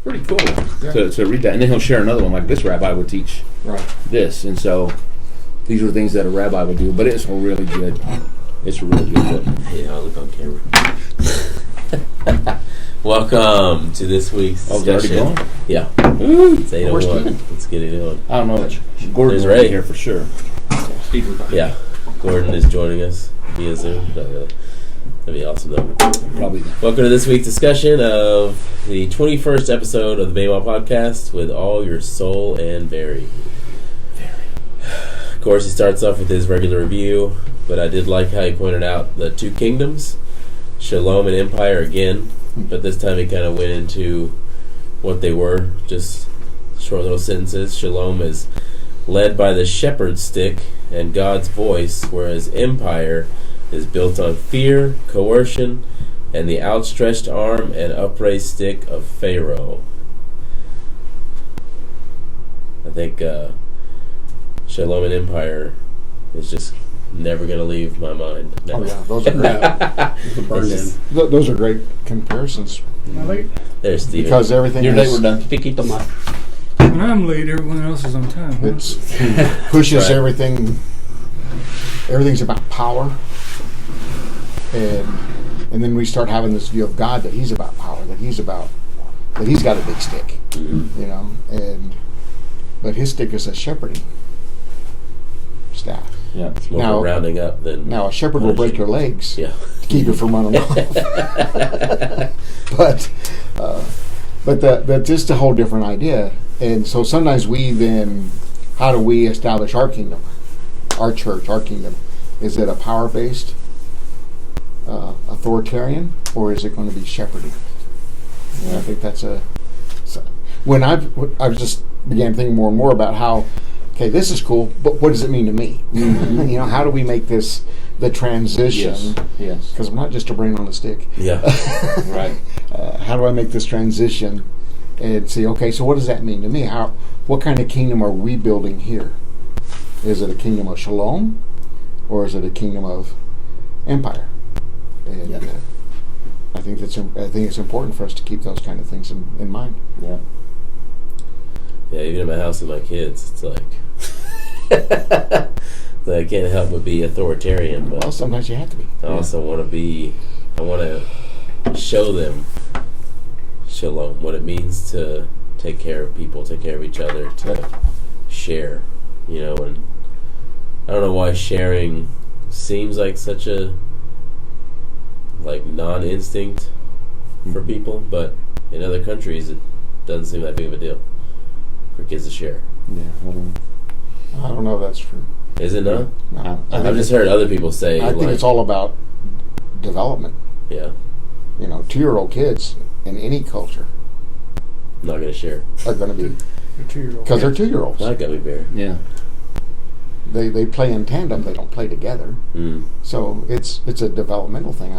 pretty cool to read that. And then he'll share another one, like this rabbi would teach this. And so these are things that a rabbi would do. But it's a really good, book. Yeah, I'll look on camera. Welcome to this week's discussion. Already going? Yeah. It's 8:01. Let's get it on. I don't know. Gordon's right here for sure. Yeah. Gordon is joining us via Zoom. That'd be awesome, though. Probably. Welcome to this week's discussion of the 21st episode of the BEMA Podcast with all your soul and very. Of course, he starts off with his regular review, but I did like how he pointed out the two kingdoms, Shalom and Empire again, but this time he kind of went into what they were, just short little sentences. Shalom is led by the shepherd's stick and God's voice, whereas Empire is built on fear, coercion, and the outstretched arm and upraised stick of Pharaoh. I think Shalom and Empire is just never going to leave my mind. Oh yeah, those are those are great comparisons. There's Steve. Because everything Your day we're done. When I'm late, everyone else is on time. It pushes Right. everything. Everything's about power, and then we start having this view of God that He's about power, that He's got a big stick, you know, but His stick is a shepherding staff. Yeah. It's more rounding up than... Now, a shepherd will break your legs Yeah. to keep you from running off. But that's just a whole different idea. And so sometimes how do we establish our kingdom, our church, our kingdom? Is it a power-based, authoritarian, or is it going to be shepherding? And I think that's when I just began thinking more and more about how, okay, this is cool, but what does it mean to me? You know, how do we make this the transition? Yes. Because I'm not just a brain on a stick. Yeah. Right. How do I make this transition and say, okay, so what does that mean to me? What kind of kingdom are we building here? Is it a kingdom of shalom, or is it a kingdom of empire? And I think it's important for us to keep those kind of things in mind. Yeah. Yeah, even in my house with my kids, it's like... I can't help but be authoritarian, but Well, sometimes you have to be. I also want to show them shalom, what it means to take care of people, take care of each other, to share, you know. And I don't know why sharing seems like such a non-instinct for people, but in other countries it doesn't seem that big of a deal for kids to share. Yeah, I don't know if that's true. Is it not? No, I've just heard other people say I think it's all about development. Yeah, You know, 2-year-old kids in any culture not going to share. are going to be, because they're 2-year-olds. That gummy bear. Yeah. They play in tandem. They don't play together. So it's a developmental thing.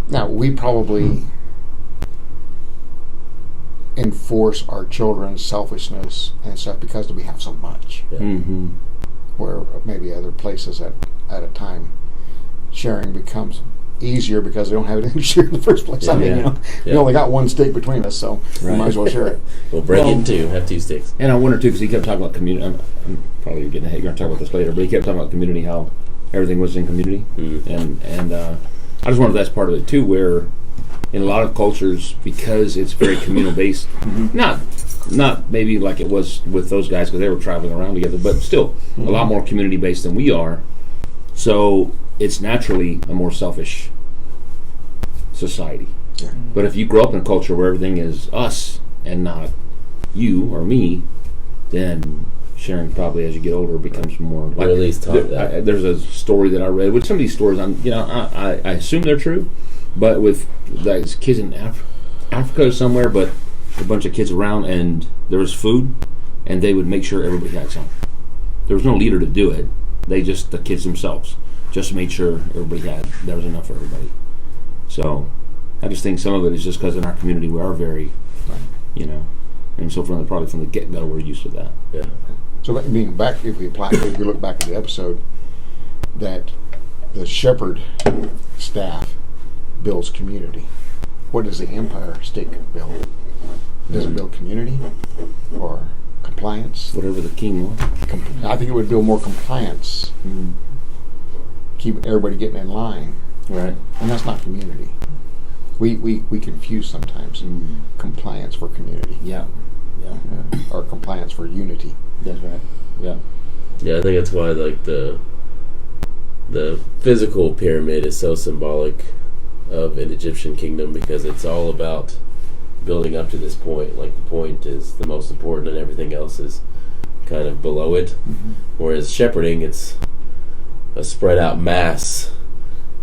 Now we probably enforce our children's selfishness and stuff because we have so much. Yeah. Mm-hmm. Where maybe other places at a time sharing becomes easier because they don't have anything to share in the first place. I mean, you know, we only got one stick between us, so we might as well share it. We'll break it in two. Have 2 sticks. And I wonder too, because he kept talking about community. I'm probably getting ahead. You're going to talk about this later, but he kept talking about community, how everything was in community, and I just wonder if that's part of it too, where in a lot of cultures, because it's very communal based, not maybe like it was with those guys because they were traveling around together, but still a lot more community based than we are. So it's naturally a more selfish society. Yeah. But if you grow up in a culture where everything is us and not you or me, then sharing probably as you get older becomes more like, or at least taught that. there's a story that I read with some of these stories. I assume they're true, but with these kids in Africa somewhere, but a bunch of kids around, and there was food, and they would make sure everybody had some. There was no leader to do it. The kids themselves just made sure there was enough for everybody. So I just think some of it is just because in our community we are very, and so probably from the get-go we're used to that. Yeah. So if we look back at the episode, that the shepherd staff builds community. What does the empire stick build? Does it build community or compliance? Whatever the king wants. I think it would build more compliance. Keep everybody getting in line. Right. And that's not community. We confuse sometimes compliance for community. Yeah. Yeah. Or compliance for unity. That's right. Yeah. Yeah, I think that's why like the physical pyramid is so symbolic of an Egyptian kingdom, because it's all about building up to this point. Like the point is the most important and everything else is kind of below it. Whereas shepherding, it's a spread out mass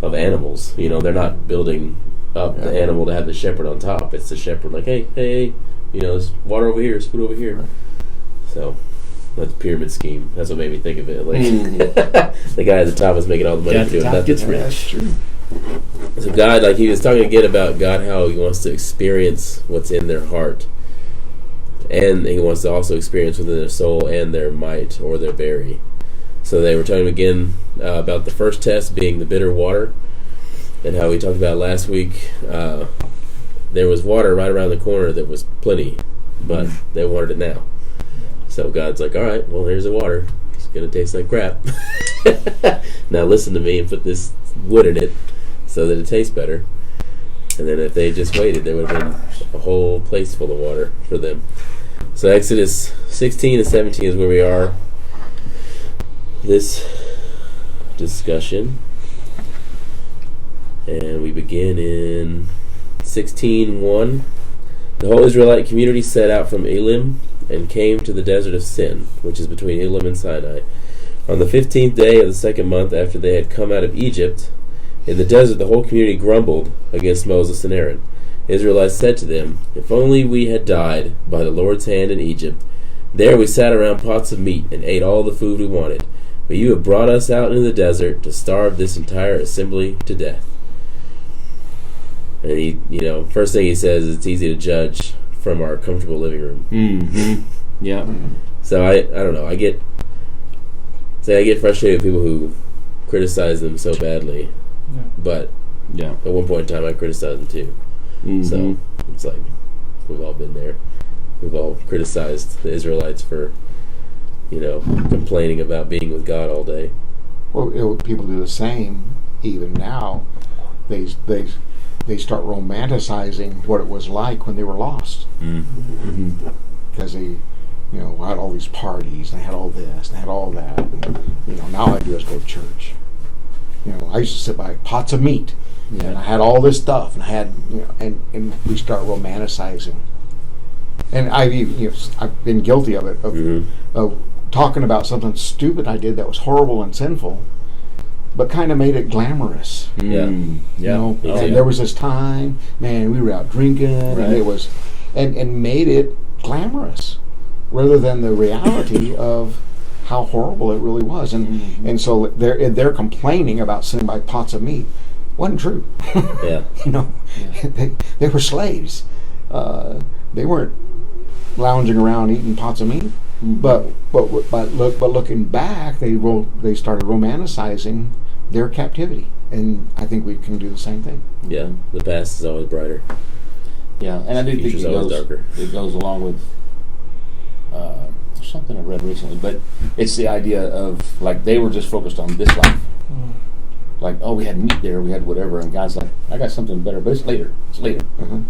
of animals. You know, they're not building up the animal to have the shepherd on top. It's the shepherd like, hey, you know, there's water over here, there's food over here. So that's pyramid scheme. That's what made me think of it. Like the guy at the top is making all the money for doing that. Gets rich. That's true. So God, like he was talking again about God, how he wants to experience what's in their heart. And he wants to also experience within their soul and their might or their berry. So they were talking again about the first test being the bitter water, and how we talked about last week. There was water right around the corner that was plenty, but they wanted it now. So God's like, all right, well, here's the water. It's going to taste like crap. Now listen to me and put this wood in it so that it tastes better. And then if they just waited, there would have been a whole place full of water for them. So Exodus 16 and 17 is where we are. This discussion. And we begin in 16:1. The whole Israelite community set out from Elim and came to the desert of Sin, which is between Elim and Sinai. On the 15th day of the second month after they had come out of Egypt, in the desert the whole community grumbled against Moses and Aaron. The Israelites said to them, "If only we had died by the Lord's hand in Egypt. There we sat around pots of meat and ate all the food we wanted. But you have brought us out into the desert to starve this entire assembly to death." And he, you know, first thing he says is it's easy to judge from our comfortable living room. Yeah. So I don't know. I get frustrated with people who criticize them so badly. Yeah. But at one point in time, I criticized them too. So it's like we've all been there. We've all criticized the Israelites for, you know, complaining about being with God all day. Well, people do the same even now. They start romanticizing what it was like when they were lost. Because they, you know, had all these parties, and they had all this, and they had all that. And, you know, now all I do is go to church. You know, I used to sit by pots of meat, and I had all this stuff, and I had, you know, and we start romanticizing. And I've been guilty of it, of talking about something stupid I did that was horrible and sinful, but kind of made it glamorous. You know, and there was this time, man, we were out drinking, and it was, and made it glamorous, rather than the reality of how horrible it really was. And so they're complaining about sitting by pots of meat. Wasn't true. You know, they were slaves. They weren't lounging around eating pots of meat. But looking back, they started romanticizing their captivity, and I think we can do the same thing. Yeah, the past is always brighter. Yeah, and I do think darker. It goes along with something I read recently, but it's the idea of, like, they were just focused on this life. Like, oh, we had meat there, we had whatever, and God's like, I got something better, but it's later.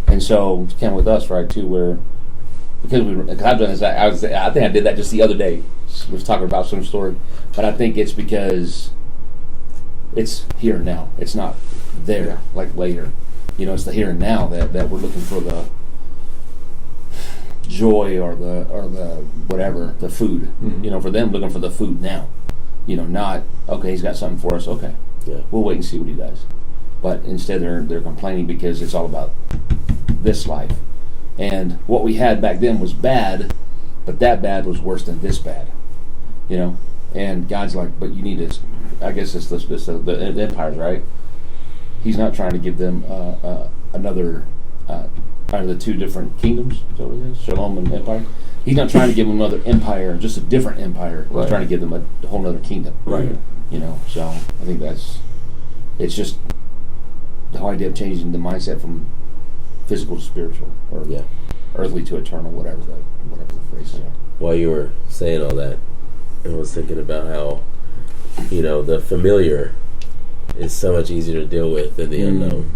And so it's kind of with us, right, too, where because I've done this. I think I did that just the other day. I was talking about some story, but I think it's because it's here and now. It's not there like later. You know, it's the here and now that we're looking for the joy or the whatever, the food. You know, for them looking for the food now. You know, not okay. He's got something for us. Okay, we'll wait and see what he does. But instead, they're complaining because it's all about this life. And what we had back then was bad, but that bad was worse than this bad, you know. And God's like, but you need to. I guess it's the empires, right? He's not trying to give them another out of the two different kingdoms. Is that what it is? Shalom and empire. He's not trying to give them another empire, just a different empire. He's trying to give them a whole other kingdom, Right. You know. So I think it's just the whole idea of changing the mindset from physical to spiritual, or earthly to eternal, whatever the phrase is. While you were saying all that, I was thinking about how, the familiar is so much easier to deal with than the unknown.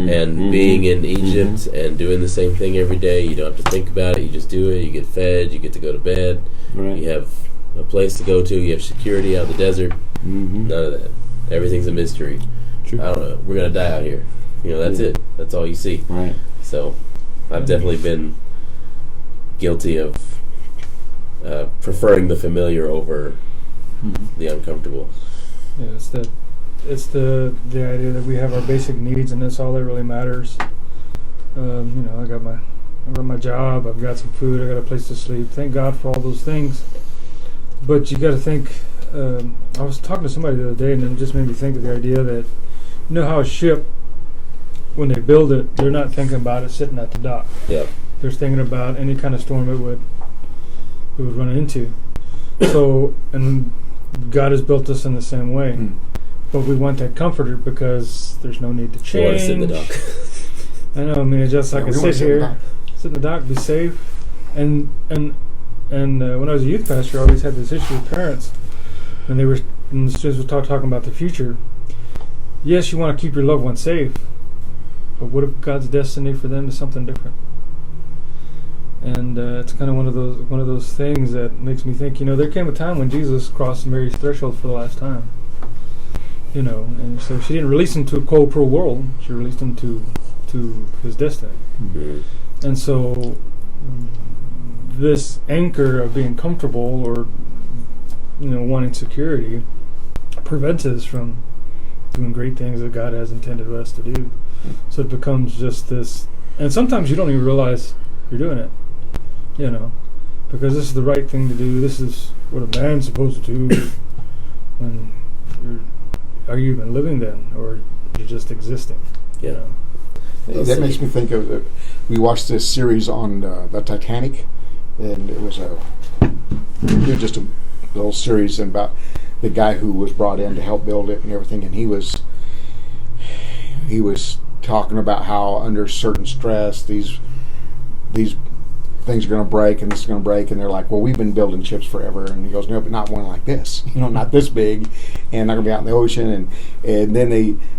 And being in Egypt and doing the same thing every day, you don't have to think about it. You just do it. You get fed. You get to go to bed. Right. You have a place to go to. You have security out in the desert. None of that. Everything's a mystery. True. I don't know. We're going to die out here. That's it. That's all you see. Right. So I've definitely been guilty of preferring the familiar over the uncomfortable. Yeah, it's the idea that we have our basic needs, and that's all that really matters. I got my job, I've got some food, I got a place to sleep. Thank God for all those things. But you got to think. I was talking to somebody the other day, and it just made me think of the idea that how a ship, when they build it, they're not thinking about it sitting at the dock. Yeah. They're thinking about any kind of storm it would run into. So, and God has built us in the same way. But we want that comforter because there's no need to change. You want to sit in the dock. I know. I mean, it's just like I sit here, sit in the dock, be safe. And when I was a youth pastor, I always had this issue with parents, and the students were talking about the future. Yes, you want to keep your loved ones safe, but what if God's destiny for them is something different? And it's kind of one of those things that makes me think. There came a time when Jesus crossed Mary's threshold for the last time. And so she didn't release him to a cold, cruel world. She released him to his destiny. And so this anchor of being comfortable or wanting security prevents us from doing great things that God has intended us to do. So it becomes just this, and sometimes you don't even realize you're doing it, because this is the right thing to do. This is what a man's supposed to do. When are you even living then, or you're just existing? Yeah. That makes me think of we watched this series on the Titanic, and it was just a little series about the guy who was brought in to help build it and everything, and he was talking about how under certain stress these things are going to break and this is going to break, and they're like, well, we've been building ships forever, and he goes, no, but not one like this, not this big, and not going to be out in the ocean, and then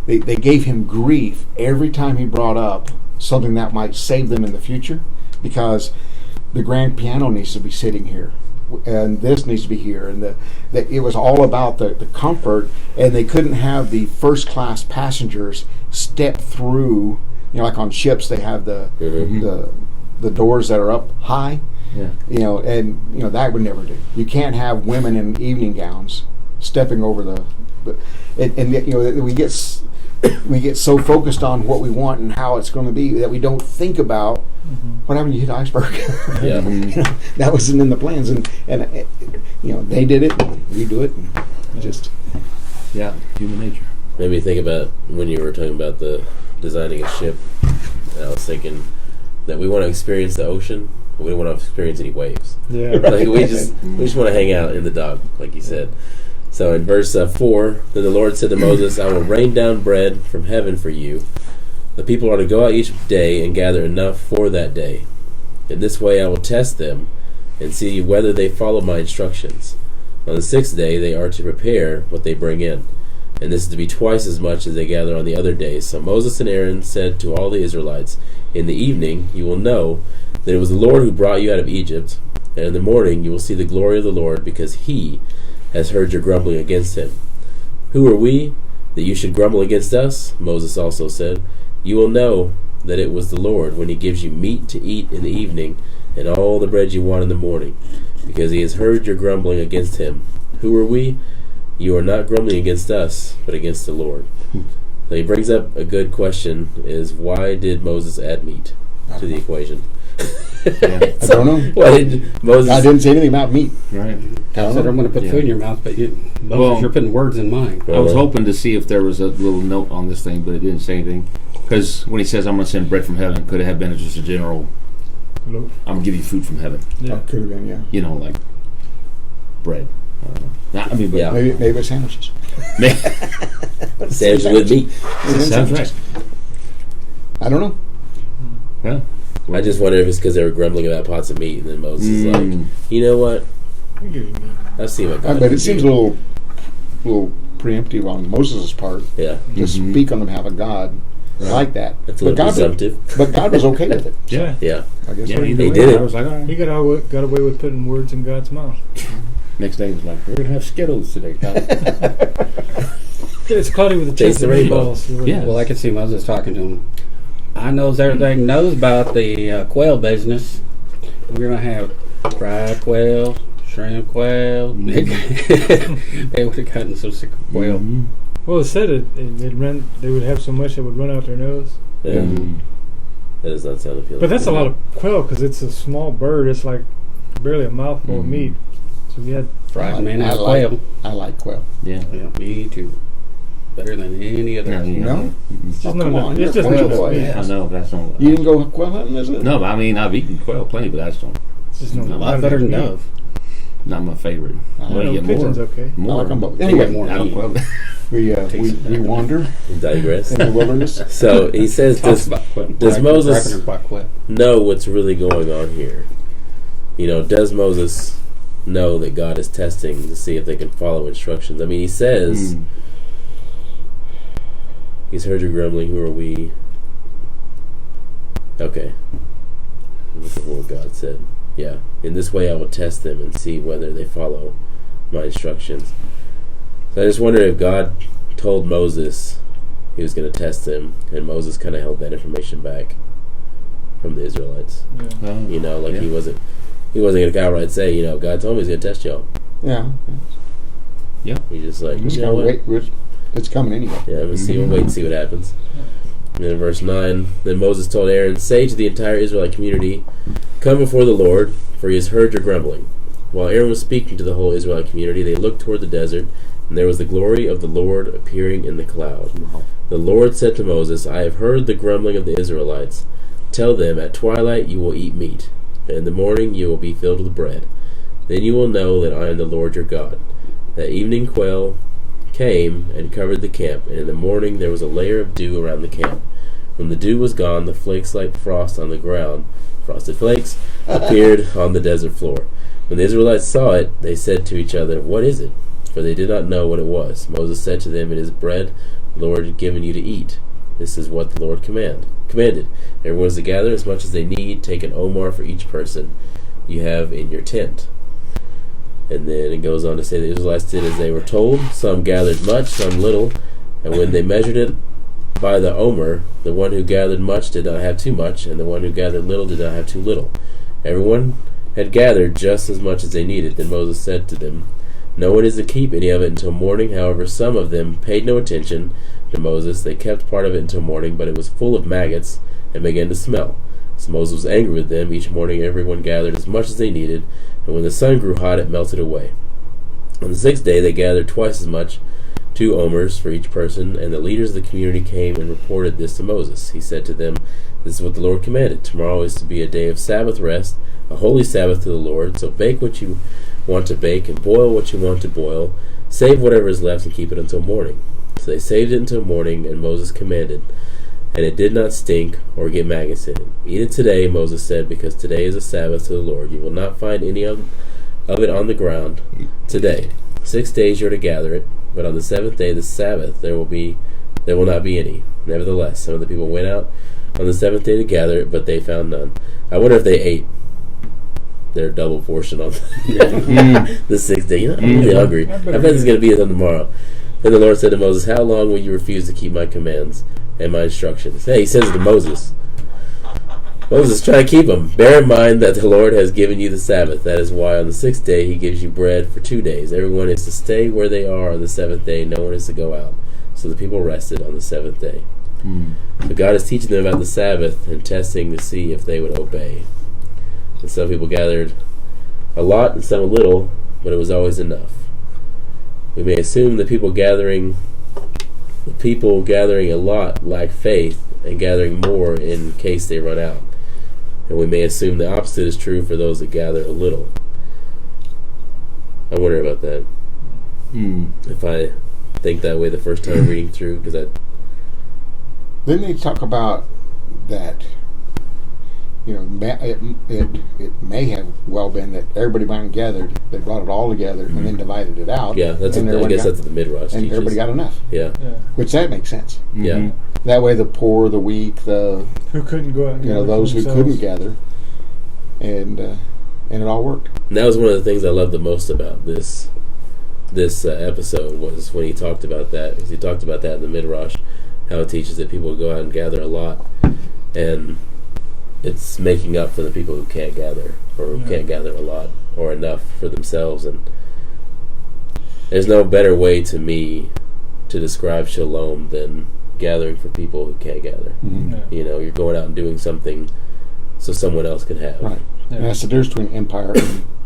they gave him grief every time he brought up something that might save them in the future, because the grand piano needs to be sitting here, and this needs to be here, and that it was all about the comfort, and they couldn't have the first class passengers step through, like on ships they have the doors that are up high, and that would never do. You can't have women in evening gowns stepping over we get so focused on what we want and how it's going to be that we don't think about what happened. You hit an iceberg. That wasn't in the plans, and they did it, and we do it, and just human nature. Made me think about when you were talking about the designing a ship, and I was thinking that we want to experience the ocean, but we don't want to experience any waves. Yeah. Like we just want to hang out in the dock, like you said. So in verse 4, then the Lord said to Moses, I will rain down bread from heaven for you. The people are to go out each day and gather enough for that day. In this way I will test them and see whether they follow my instructions. On the 6th day they are to prepare what they bring in, and this is to be twice as much as they gather on the other days. So Moses and Aaron said to all the Israelites, in the evening you will know that it was the Lord who brought you out of Egypt, and in the morning you will see the glory of the Lord, because he has heard your grumbling against him. Who are we that you should grumble against us? Moses also said, you will know that it was the Lord when he gives you meat to eat in the evening and all the bread you want in the morning, because he has heard your grumbling against him. Who are we? You are not grumbling against us, but against the Lord. So he brings up a good question, is why did Moses add meat to the equation? I don't know. Why did Moses? I didn't say anything about meat. Right. I said I'm going to put food in your mouth, but you're putting words in mine. I was hoping to see if there was a little note on this thing, but it didn't say anything. Because when he says, I'm going to send bread from heaven, could it have been just a general, I'm going to give you food from heaven? Yeah. Oh, could have been, yeah. Like bread. I don't know. Yeah. Maybe it was sandwiches. Sandwiches with meat. Sounds right. I don't know. Yeah. I just wonder if it's because they were grumbling about pots of meat, and then Moses is like, you know what? I've seen what God But it seems a little preemptive on Moses' part Yeah. to speak on behalf of God like that. That's a little presumptive. But God was okay with it. Yeah. Yeah. I guess Yeah, He did it. I was like, all right. He got away with putting words in God's mouth. Next day, he was like, we're going to have Skittles today, God. It's cloudy with the Taste taste the of rainbow. meatballs. Yeah. Well, I could see Moses talking to him. I knows everything knows about the quail business. We're going to have fried quail, shrimp quail. They would have gotten some sick quail. Well, it said they would have so much it would run out their nose. Yeah. That does not sound appealing. But that's a lot of quail because it's a small bird. It's like barely a mouthful of meat. So you had Fried man I and like quail. I like quail. Yeah. Yeah, me too. Better than any other. No? it's just come on, it's you're just a quail no boy. meat. I know, but that's not. You didn't go quail hunting, is it? No, but I mean, I've eaten quail plenty, but that's It's just no A A lot lot better than dove. not my favorite. I Well, like you get pigeon's okay. I like them both. They Anyway, get more Out of meat. quail. we wander Digress. in the wilderness. So he says, Talks does about quail. does Moses- Rapping about quail. know what's really going on here? Does Moses know that God is testing to see if they can follow instructions? I mean, he says, he's heard your grumbling, who are we? Okay. Look at what God said. Yeah. In this way I will test them and see whether they follow my instructions. So I just wonder if God told Moses he was going to test them, and Moses kind of held that information back from the Israelites. Yeah. He wasn't going to outright say, God told me he's going to test y'all. Yeah. He's just like, Just you know gotta what? wait. It's coming anyway. Yeah, we'll wait and see what happens. And in verse 9, then Moses told Aaron, say to the entire Israelite community, come before the Lord, for he has heard your grumbling. While Aaron was speaking to the whole Israelite community, they looked toward the desert, and there was the glory of the Lord appearing in the cloud. The Lord said to Moses, I have heard the grumbling of the Israelites. Tell them, at twilight you will eat meat, and in the morning you will be filled with bread. Then you will know that I am the Lord your God. That evening quail came and covered the camp, and in the morning there was a layer of dew around the camp. When the dew was gone, the flakes like frost on the ground, frosted flakes, appeared on the desert floor. When the Israelites saw it, they said to each other, what is it? For they did not know what it was. Moses said to them, it is bread the Lord had given you to eat. This is what the Lord commanded. Everyone is to gather as much as they need. Take an omer for each person you have in your tent. And then it goes on to say the Israelites did as they were told. Some gathered much, some little. And when they measured it by the omer, the one who gathered much did not have too much, and the one who gathered little did not have too little. Everyone had gathered just as much as they needed. Then Moses said to them, no one is to keep any of it until morning. However, some of them paid no attention to Moses. They kept part of it until morning, but it was full of maggots and began to smell. So Moses was angry with them. Each morning everyone gathered as much as they needed, and when the sun grew hot, it melted away. On the sixth day they gathered twice as much, 2 omers for each person, and the leaders of the community came and reported this to Moses. He said to them, this is what the Lord commanded. Tomorrow is to be a day of Sabbath rest, a holy Sabbath to the Lord. So bake what you want to bake and boil what you want to boil. Save whatever is left and keep it until morning. So they saved it until morning, and Moses commanded, and it did not stink or get maggots in it. Eat it today, Moses said, because today is a Sabbath to the Lord. You will not find any of it on the ground today. 6 days you are to gather it, but on the 7th day, the Sabbath, there will not be any. Nevertheless, some of the people went out on the 7th day to gather it, but they found none. I wonder if they ate their double portion on the 6th day. I'm really hungry. I bet there's going to be some tomorrow. Then the Lord said to Moses, how long will you refuse to keep my commands and my instructions? Hey, he says it to Moses. Moses is trying to keep them. Bear in mind that the Lord has given you the Sabbath. That is why on the 6th day he gives you bread for 2 days. Everyone is to stay where they are on the 7th day. No one is to go out. So the people rested on the 7th day. So God is teaching them about the Sabbath and testing to see if they would obey. And some people gathered a lot and some a little, but it was always enough. We may assume the people gathering a lot lack faith and gathering more in case they run out. And we may assume the opposite is true for those that gather a little. I wonder about that. If I think that way the first time reading through, because Then they talk about that it may have well been that everybody went and gathered, they brought it all together, and then divided it out. Yeah, that's and I guess that's what the Midrash and teaches. everybody got enough. Yeah. Which that makes sense. Yeah. That way, the poor, the weak, the Who couldn't go out and gather those for who themselves. couldn't gather, and it all worked. And that was one of the things I loved the most about this episode was when he talked about that. Because he talked about that in the Midrash, how it teaches that people go out and gather a lot, and it's making up for the people who can't gather or who can't gather a lot or enough for themselves. And there's no better way to me to describe shalom than gathering for people who can't gather. Mm-hmm. You're going out and doing something so someone else can have. Right. And that's the difference between empire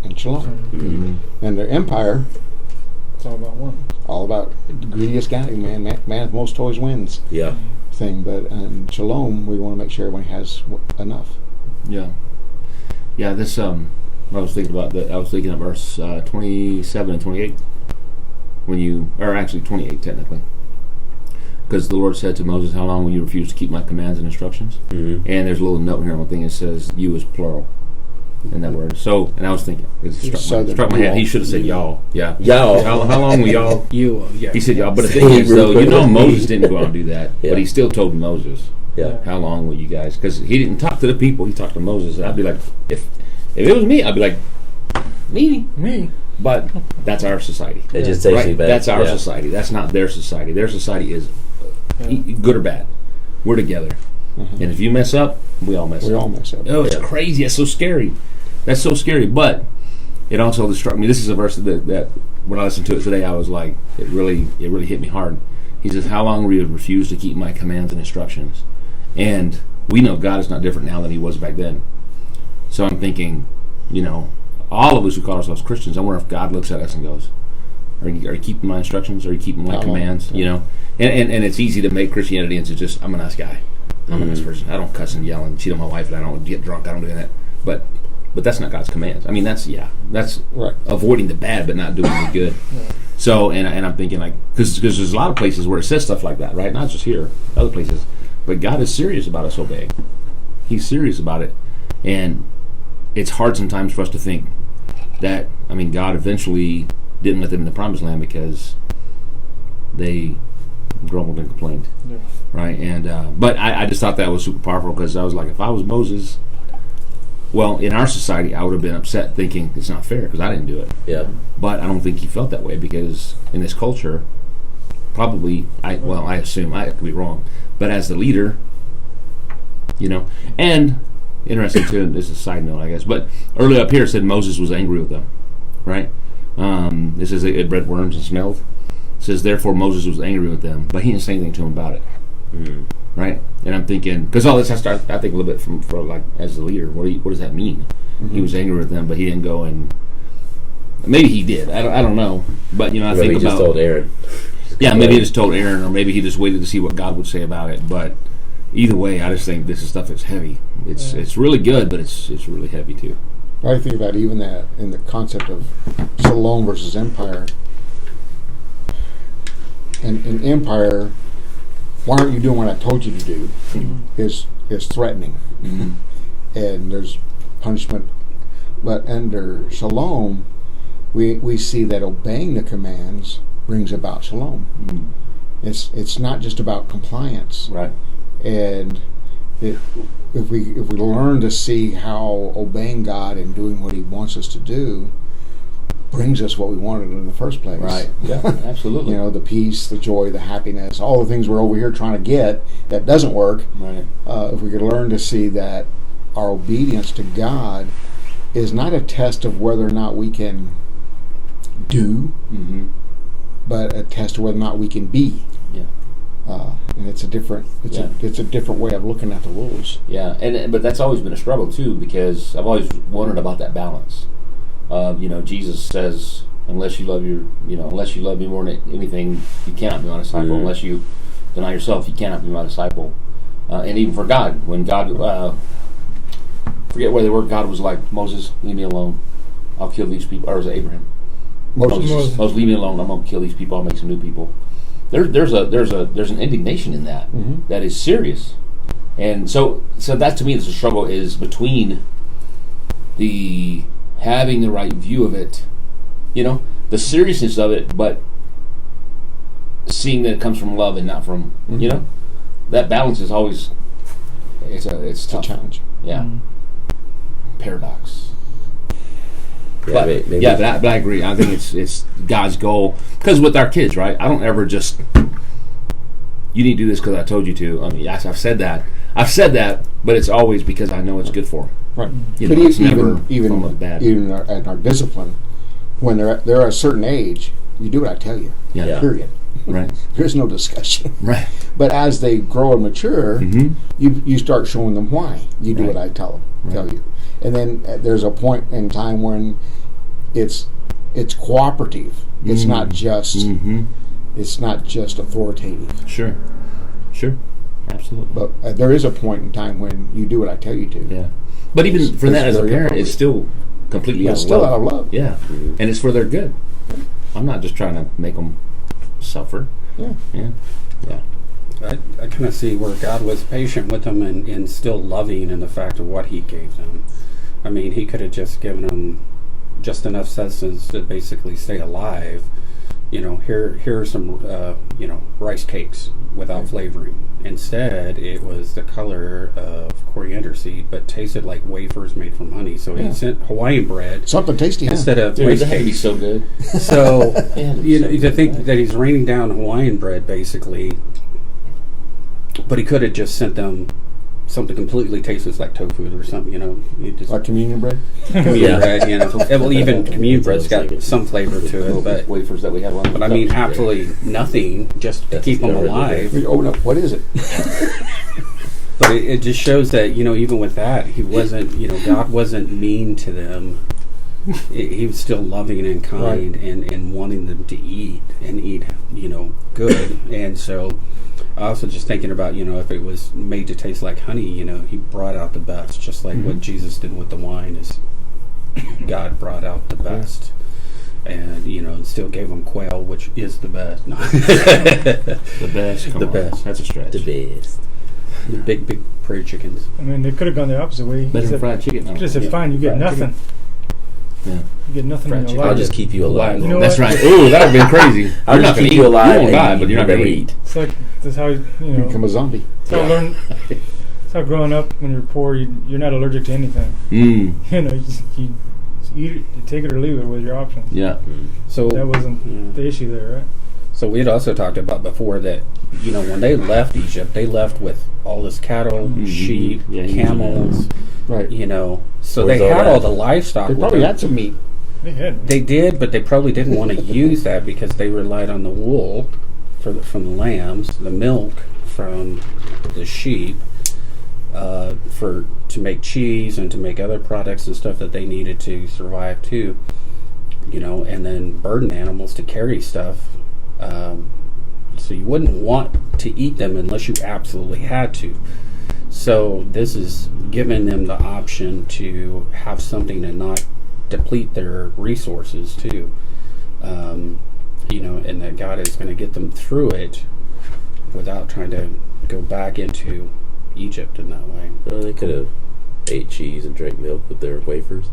and shalom. Mm-hmm. And the empire, It's all about one. all about the greediest guy, man with most toys wins Yeah. thing. But in shalom, we want to make sure everyone has enough. Yeah. This I was thinking about that. I was thinking of verse 27 and 28 or actually 28 technically, because the Lord said to Moses, "How long will you refuse to keep my commands and instructions?" Mm-hmm. And there's a little note here on the thing that says "you" is plural in that word. So, and I was thinking, it struck my head. He should have said y'all. Yeah, Y'all. How long will y'all? Yeah. He said y'all. But the thing is, though, Moses didn't go out and do that, Yeah. but he still told Moses, Yeah. "How long will you guys?" Because he didn't talk to the people; he talked to Moses. And I'd be like, if it was me, I'd be like, me. But that's our society. It just takes me back. That's our society. That's not their society. Their society is good or bad. We're together, and if you mess up, we all mess up. We all mess up. Oh, it's crazy. That's so scary. That's so scary. But it also struck me. This is a verse that when I listened to it today, I was like, it really hit me hard. He says, "How long will you refuse to keep my commands and instructions?" And we know God is not different now than He was back then. So I'm thinking, all of us who call ourselves Christians, I wonder if God looks at us and goes, "Are you keeping my instructions? Are you keeping my commands?" And it's easy to make Christianity into just, I'm a nice guy. I'm a nice person. I don't cuss and yell and cheat on my wife, and I don't get drunk. I don't do that. But that's not God's commands. I mean, that's Right. avoiding the bad but not doing the good. So, and I'm thinking, like, because there's a lot of places where it says stuff like that, right? Not just here, other places. But God is serious about us obeying. He's serious about it. And it's hard sometimes for us to think that, God eventually didn't let them in the promised land because they grumbled and complained. Yeah. Right? And but I just thought that was super powerful, because I was like, if I was Moses, well, in our society, I would have been upset thinking it's not fair because I didn't do it. Yeah. But I don't think he felt that way, because in this culture, probably, I assume, I could be wrong, but as the leader, and interesting too, this is a side note, I guess, but early up here it said Moses was angry with them, right? It says it bred worms and smelled. It says, therefore Moses was angry with them, but he didn't say anything to him about it. Mm. Right? And I'm thinking, because all this I think a little bit for like, as the leader, what does that mean? He was angry with them, but he didn't go and, maybe he did, I don't know, but I think he just told Aaron. Yeah, maybe he just told Aaron, or maybe he just waited to see what God would say about it. But either way, I just think this is stuff that's heavy. It's really good, but it's really heavy too. I think about even that in the concept of shalom versus empire. And in empire, why aren't you doing what I told you to do? Is threatening, and there's punishment. But under shalom, we see that obeying the commands brings about shalom. It's not just about compliance, Right. and if we learn to see how obeying God and doing what He wants us to do brings us what we wanted in the first place. Right. Yeah, absolutely. The peace, the joy, the happiness, all the things we're over here trying to get that doesn't work. Right. If we could learn to see that our obedience to God is not a test of whether or not we can do, but a test of whether or not we can be. Yeah. And it's a different way of looking at the rules. Yeah, but that's always been a struggle too, because I've always wondered about that balance. Jesus says, unless you love me more than anything, you cannot be my disciple. Unless you deny yourself, you cannot be my disciple. And even for God, when God, forget where they were, God was like, Moses, leave me alone. I'll kill these people. Or was it Abraham? Moses, leave me alone. I'm going to kill these people. I'll make some new people. There's an indignation in that that is serious. And so that to me is the struggle, is between the having the right view of it, the seriousness of it, but seeing that it comes from love and not from, that balance is always, it's It's a tough. challenge. Yeah. Paradox. Yeah, But, maybe. but I agree. I think it's God's goal. Because with our kids, right? I don't ever just, you need to do this because I told you to. I mean, yes, I've said that, but it's always because I know it's good for them. Right. But But it's never from a bad. even in our discipline, when they're a certain age, you do what I tell you. Yeah. Period. Right. There's no discussion. Right. But as they grow and mature, Mm-hmm. you start showing them why you do Right. what I tell Right. you, and then there's a point in time when it's cooperative. It's not just Mm-hmm. it's not just authoritative. Sure. Absolutely. But there is a point in time when you do what I tell you to. Yeah. But even for It's that, as a very parent, appropriate. it's still completely out It's of still love. out of love. Yeah. And it's for their good. I'm not just trying to make them suffer. Yeah. Yeah. I kind of see where God was patient with them and still loving in the fact of what He gave them. I mean, He could have just given them just enough sustenance to basically stay alive. Here are some, rice cakes without flavoring. Instead, it was the color of coriander seed, but tasted like wafers made from honey. So Yeah. He sent Hawaiian bread Something tasty. Huh? instead of Dude, rice that had to be cakes. so good. So Yeah, to think that He's raining down Hawaiian bread, basically, but He could have just sent them something completely tastes like tofu or something, He just Like communion bread. communion bread, Well, even communion bread's That's what I was got thinking. some flavor to it, but wafers that we have on. I mean, absolutely nothing, just to That's keep them covered with alive. We open up. What is it? But it just shows that even with that, He wasn't, God wasn't mean to them. He was still loving and kind, and wanting them to eat and eat, good. And so, I also just thinking about, if it was made to taste like honey, He brought out the best, just like what Jesus did with the wine. Is God brought out the best, and and still gave them quail, which is the best. No. The best. Come The on. best. That's a stretch. The best. The big prairie chickens. I mean, they could have gone the opposite way. Better than fried chicken. He just said, "Fine, you get Fried nothing. Yeah. You get nothing Fried in your chicken. life." I'll just keep you alive. You know That's what? right. Ooh, that would have been crazy. I'll You're just not gonna keep you eat. alive. You won't die, and but you're not never going to eat. It's like that's how You become a zombie. That's how that's how growing up when you're poor, you're not allergic to anything. Mm. You just eat it, you take it or leave it with your options. Yeah. So That wasn't the issue there, right? So we had also talked about before that, when they left Egypt, they left with all this cattle, sheep, Yeah, camels, Right. So Where's they all had that? all the livestock They with probably them. had some meat. They had. They did, but they probably didn't want to use that because they relied on the wool from the lambs, the milk from the sheep, to make cheese and to make other products and stuff that they needed to survive too. And then burden animals to carry stuff. So you wouldn't want to eat them unless you absolutely had to. So this is giving them the option to have something and not deplete their resources too. And that God is going to get them through it without trying to go back into Egypt in that way. Well, they could have ate cheese and drank milk with their wafers.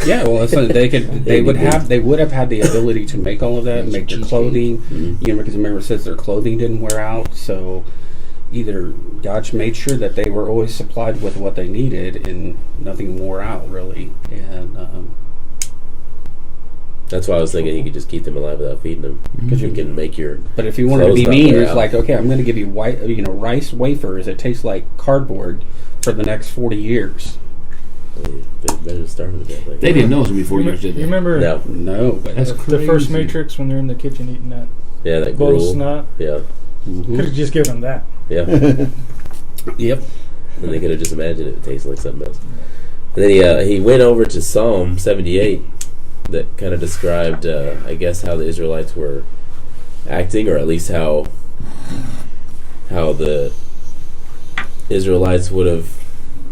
Yeah, well, so they would have had the ability to make all of that, and make their clothing. Because remember, it says their clothing didn't wear out. So either God made sure that they were always supplied with what they needed, and nothing wore out really. And That's why I was thinking you could just keep them alive without feeding them, because you can make your. but if you wanted to Clothes be not mean, wear it's out. like, okay, I'm going to give you rice wafers that taste like cardboard for the next 40 years. They better start with that thing. They didn't know it was going to be 4 years, did they? You remember No. No, but That's the first crazy. Matrix when they're in the kitchen eating that Yeah, that bowl of gruel. snot? Yeah, Could have just given them that. yeah. Yep. And they could have just imagined it tasting like something else. And then he went over to Psalm 78 that kind of described, I guess, how the Israelites were acting, or at least how the Israelites would have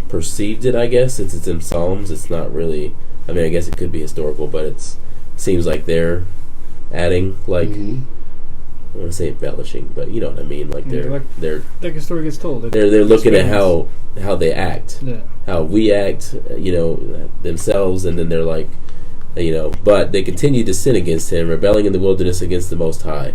perceived it, I guess. Since it's in Psalms, it's not really, I mean, I guess it could be historical, but it seems like they're adding, like, I don't want to say embellishing, but you know what I mean. Like they're like a story gets told. They're looking at how they act, how we act, themselves, and then they're like, but they continue to sin against him, rebelling in the wilderness against the Most High.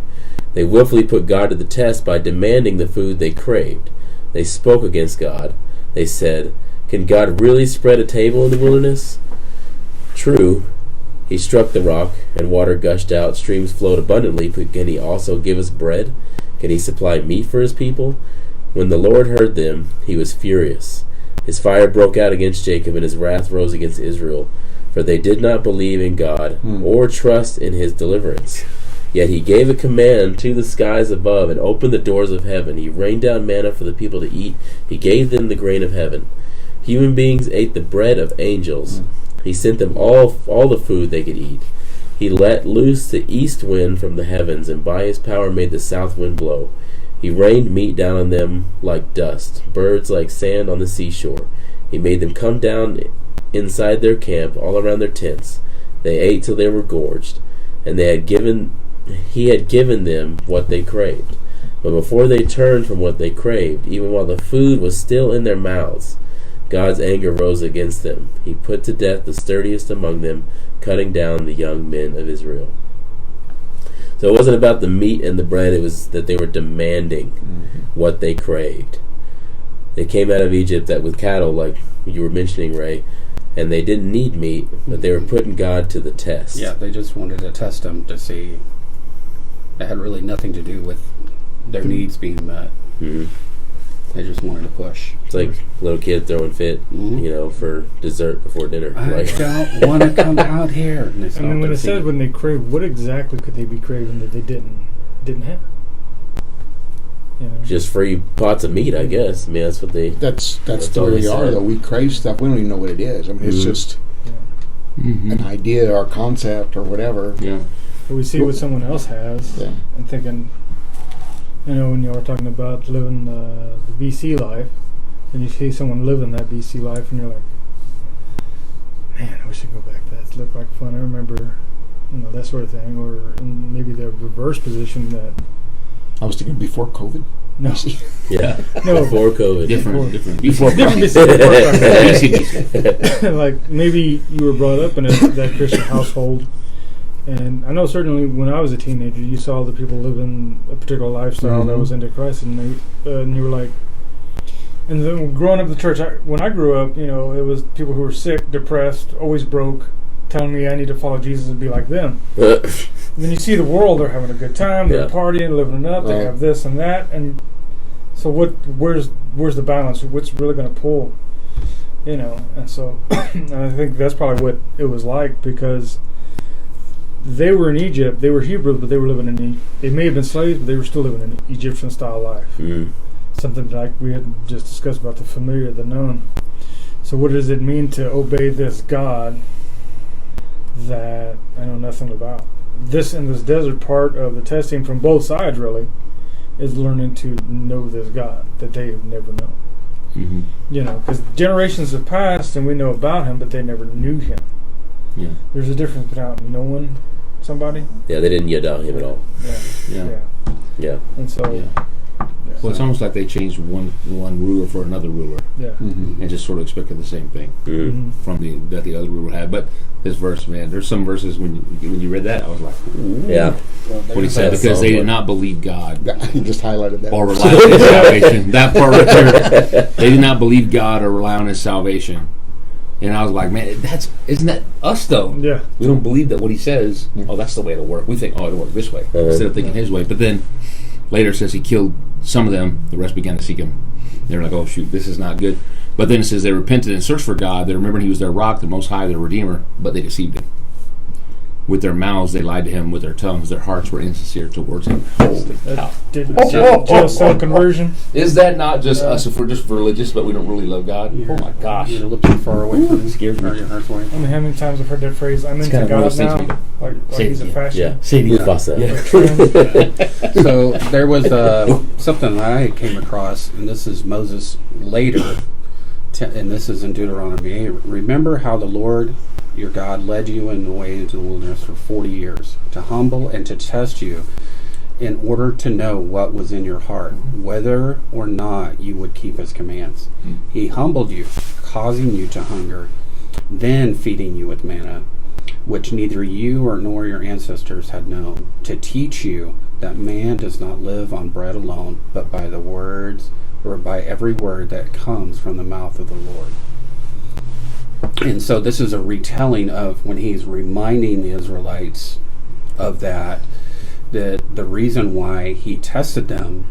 They willfully put God to the test by demanding the food they craved. They spoke against God. They said, "Can God really spread a table in the wilderness?" True. He struck the rock, and water gushed out, streams flowed abundantly, but can he also give us bread? Can he supply meat for his people? When the Lord heard them, he was furious. His fire broke out against Jacob, and his wrath rose against Israel, for they did not believe in God or trust in his deliverance. Yet he gave a command to the skies above and opened the doors of heaven. He rained down manna for the people to eat. He gave them the grain of heaven. Human beings ate the bread of angels. He sent them all the food they could eat. He let loose the east wind from the heavens, and by his power made the south wind blow. He rained meat down on them like dust, birds like sand on the seashore. He made them come down inside their camp, all around their tents. They ate till they were gorged, and he had given them what they craved. But before they turned from what they craved, even while the food was still in their mouths, God's anger rose against them. He put to death the sturdiest among them, cutting down the young men of Israel. So it wasn't about the meat and the bread, it was that they were demanding what they craved. They came out of Egypt with cattle, like you were mentioning, Ray, and they didn't need meat, but they were putting God to the test. Yeah, they just wanted to test him to see. It had really nothing to do with their needs being met. Mm-hmm. They just wanted to push. It's like a little kid throwing fit, for dessert before dinner. I don't want to come out here. When it said when they craved, what exactly could they be craving that they didn't have? Just free pots of meat, I guess. I mean, that's what they. That's the way we are, though. We crave stuff. We don't even know what it is. I mean, it's just an idea or concept or whatever. Yeah. But we see what someone else has and thinking. When you were talking about living the BC life, and you see someone living that BC life, and you're like, man, I wish I could go back to that. It looked like fun. I remember, that sort of thing. Or in maybe the reverse position that... I was thinking before COVID. No. No. Before COVID. Different. Before BC. Like, maybe you were brought up in that Christian household. And I know certainly when I was a teenager, you saw the people living a particular lifestyle that was into Christ, and you were like, and then growing up in the church, when I grew up, it was people who were sick, depressed, always broke, telling me I need to follow Jesus and be like them. And then you see the world; they're having a good time, they're partying, living it up, they have this and that, and so where's the balance? What's really going to pull? And so and I think that's probably what it was like, because they were in Egypt. They were Hebrews, but they were living in. They may have been slaves, but they were still living an Egyptian-style life. Something like we had just discussed about the familiar, the known. So, what does it mean to obey this God that I know nothing about? This in this desert part of the testing from both sides, really, is learning to know this God that they have never known. Because generations have passed and we know about Him, but they never knew Him. Yeah. There's a difference between knowing somebody. Yeah, they didn't yada him at all. Yeah. And so, well, it's almost like they changed one ruler for another ruler. Yeah. And just sort of expected the same thing from that the other ruler had. But this verse, man, there's some verses when you read that, I was like, ooh. Yeah. What he said, because they did not believe God. He just highlighted that. Or rely on His salvation. That part right there. They did not believe God or rely on His salvation. And I was like, man, isn't that us, though? Yeah. We don't believe that what He says, that's the way it'll work. We think, it'll work this way, instead of thinking His way. But then later it says He killed some of them. The rest began to seek Him. They were like, oh, shoot, this is not good. But then it says they repented and searched for God. They remembered He was their rock, the Most High, their Redeemer, but they deceived Him. With their mouths, they lied to Him. With their tongues, their hearts were insincere towards Him. Holy cow. Just conversion. Is that not just us if we're just religious, but we don't really love God? Oh my gosh. You're looking far away from Him. Scares me. How many times I've heard that phrase, I'm into God now? Like He's a fashion. So there was something that I came across, and this is Moses later, and this is in Deuteronomy 8. Remember how the Lord your God led you in the way into the wilderness for 40 years to humble and to test you in order to know what was in your heart, whether or not you would keep his commands. He humbled you, causing you to hunger, then feeding you with manna, which neither you nor your ancestors had known, to teach you that man does not live on bread alone, but by the words, or by every word that comes from the mouth of the Lord. And so this is a retelling of when he's reminding the Israelites of that the reason why he tested them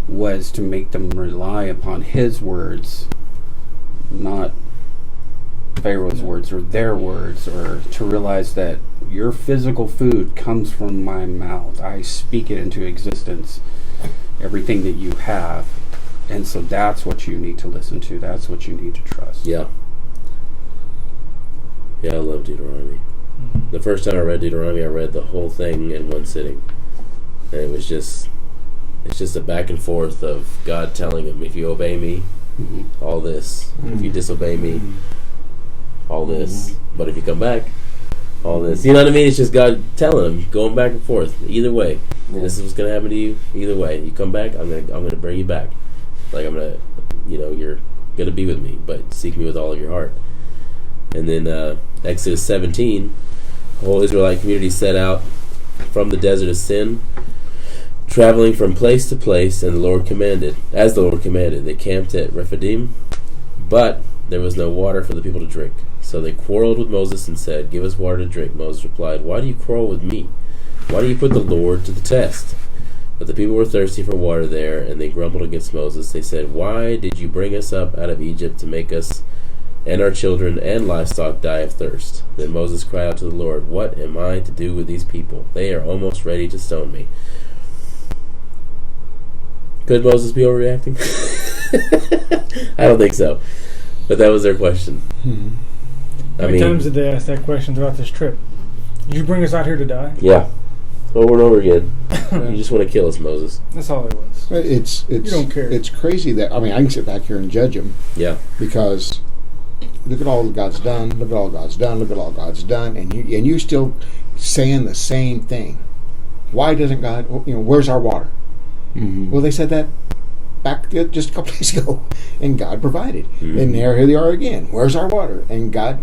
was to make them rely upon his words, not Pharaoh's words or their words, or to realize that your physical food comes from my mouth. I speak it into existence, everything that you have. And so that's what you need to listen to. That's what you need to trust. Yeah. Yeah, I love Deuteronomy. The first time I read Deuteronomy, I read the whole thing in one sitting. And it's just a back and forth of God telling him, if you obey me, all this. If you disobey me, all this. But if you come back, all this. You know what I mean? It's just God telling him, going back and forth. Either way, this is what's going to happen to you. Either way, you come back, I'm gonna bring you back. Like I'm gonna, you're gonna be with me, but seek me with all of your heart. And then Exodus 17, the whole Israelite community set out from the desert of Sin, traveling from place to place, and the Lord commanded. As the Lord commanded, they camped at Rephidim, but there was no water for the people to drink. So they quarreled with Moses and said, "Give us water to drink." Moses replied, "Why do you quarrel with me? Why do you put the Lord to the test?" But the people were thirsty for water there, and they grumbled against Moses. They said, "Why did you bring us up out of Egypt to make us and our children and livestock die of thirst?" Then Moses cried out to the Lord, "What am I to do with these people? They are almost ready to stone me." Could Moses be overreacting? I don't think so. But that was their question. How many times did they ask that question throughout this trip? Did you bring us out here to die? Yeah. Over and over again. You just want to kill us, Moses. That's all it was. It's you don't care. It's crazy that, I can sit back here and judge him. Yeah. Because look at all God's done, look at all God's done, look at all God's done, and you're still saying the same thing. Why doesn't God, where's our water? Well, they said that back just a couple days ago, and God provided. And here they are again. Where's our water? And God,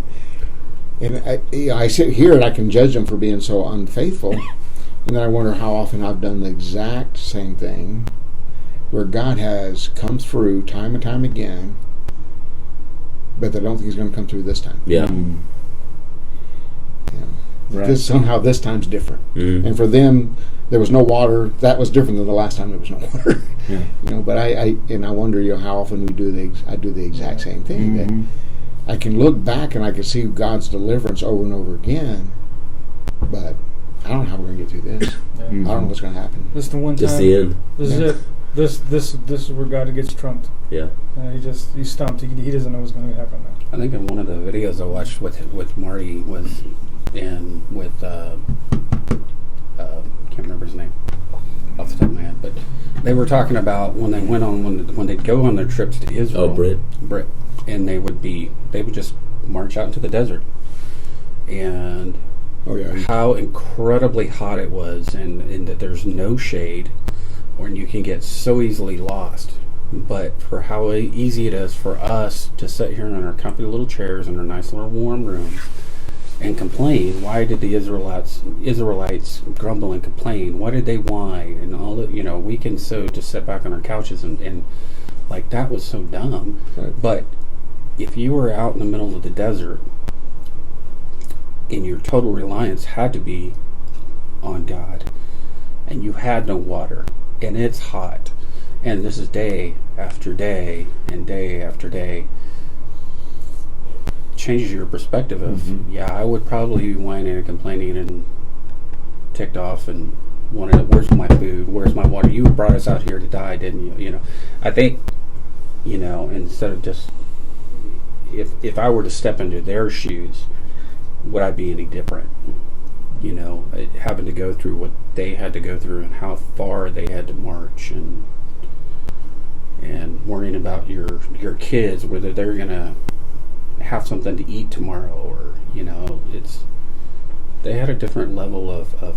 and I sit here and I can judge them for being so unfaithful, and then I wonder how often I've done the exact same thing, where God has come through time and time again, but I don't think He's going to come through this time. Yeah. Right. Somehow this time's different. And for them, there was no water. That was different than the last time there was no water. But I wonder, how often I do the exact same thing. That I can look back and I can see God's deliverance over and over again, but I don't know how we're going to get through this. I don't know what's going to happen. This is the one time. Just the end. This is it. This is where God gets trumped. Yeah. He's stumped. He doesn't know what's going to happen now. I think in one of the videos I watched with Marty was in with can't remember his name off the top of my head, but they were talking about when they'd go on their trips to Israel. Oh, Brit, and they would just march out into the desert, and how incredibly hot it was, and that there's no shade, and you can get so easily lost. But for how easy it is for us to sit here in our comfy little chairs in our nice little warm rooms and complain. Why did the Israelites grumble and complain? Why did they whine? And all that, we can just sit back on our couches and like, that was so dumb. Right. But if you were out in the middle of the desert and your total reliance had to be on God, and you had no water, and it's hot, and this is day after day and day after day, changes your perspective of, I would probably be whining and complaining and ticked off and wanted, where's my food, where's my water, you brought us out here to die, didn't you? I think, instead of just, if I were to step into their shoes, would I be any different? Having to go through what they had to go through and how far they had to march, and worrying about your kids, whether they're going to have something to eat tomorrow, or they had a different level of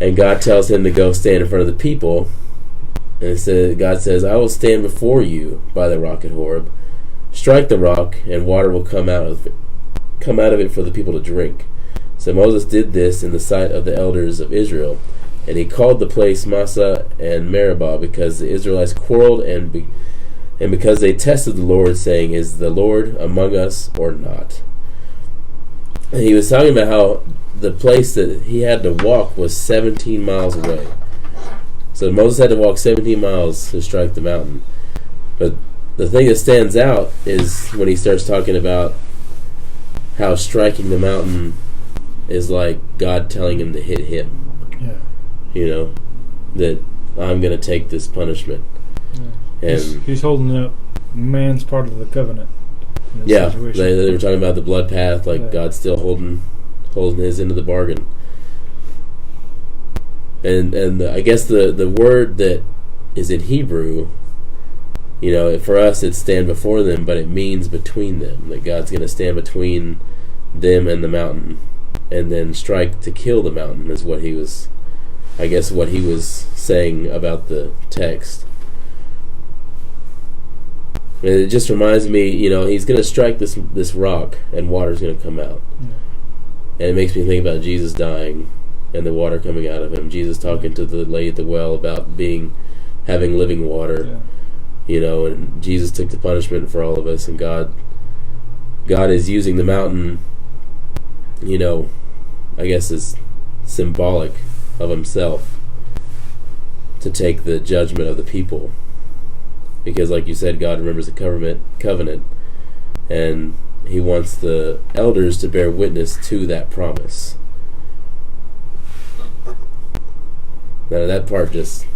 And God tells him to go stand in front of the people. And God says, I will stand before you by the rock at Horeb. Strike the rock, and water will come out of it for the people to drink. So Moses did this in the sight of the elders of Israel. And he called the place Massah and Meribah, because the Israelites quarreled and because they tested the Lord, saying, is the Lord among us or not? And he was talking about how the place that he had to walk was 17 miles away. So Moses had to walk 17 miles to strike the mountain. But the thing that stands out is when he starts talking about how striking the mountain is like God telling him to hit him. Yeah. You know, that I'm going to take this punishment. Yeah. And he's holding up man's part of the covenant. Yeah, situation. they were talking about the blood path, like Yeah. God's still holding his end of the bargain. And I guess the word that is in Hebrew, you know, for us it's stand before them, but it means between them. That God's going to stand between them and the mountain, and then strike to kill the mountain is what he was, I guess, what he was saying about the text. And it just reminds me, you know, he's going to strike this rock, and water's going to come out. Yeah. And it makes me think about Jesus dying and the water coming out of him. Jesus talking to the lady at the well about having living water. Yeah. You know, and Jesus took the punishment for all of us, and God is using the mountain, you know, I guess is symbolic of himself to take the judgment of the people. Because like you said, God remembers the covenant, and he wants the elders to bear witness to that promise. Now that part just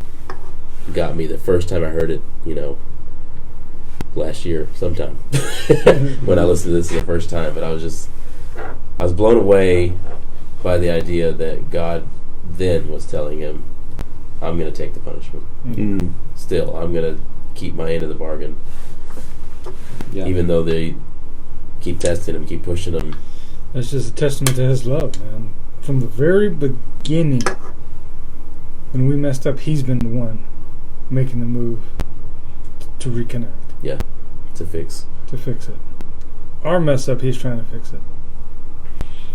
got me the first time I heard it, you know, last year sometime when I listened to this for the first time. But I was blown away by the idea that God then was telling him, I'm going to take the punishment. Mm. Still, I'm going to keep my end of the bargain. Yeah. Even though they keep testing him, keep pushing him. That's just a testament to his love, man. From the very beginning, when we messed up, he's been the one making the move to reconnect. Yeah, to fix. To fix it. Our mess up, he's trying to fix it.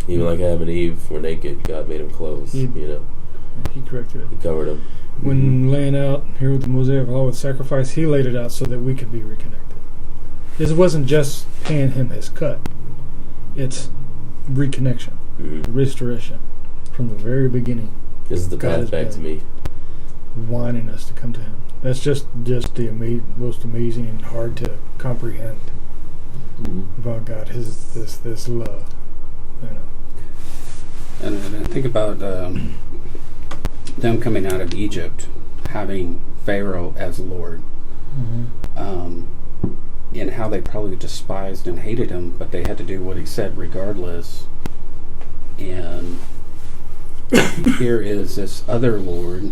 Even like Adam and Eve were naked, God made them clothes. He- You know, He corrected it. He covered them. When laying out here with the Mosaic law with sacrifice, he laid it out so that we could be reconnected. This wasn't just paying him his cut. It's reconnection, restoration. From the very beginning, This is the God path has back to been me. wanting us to come to him. That's just the most amazing and hard to comprehend about God. This love, you know. And I think about them coming out of Egypt, having Pharaoh as Lord, and how they probably despised and hated him, but they had to do what he said regardless. And here is this other Lord,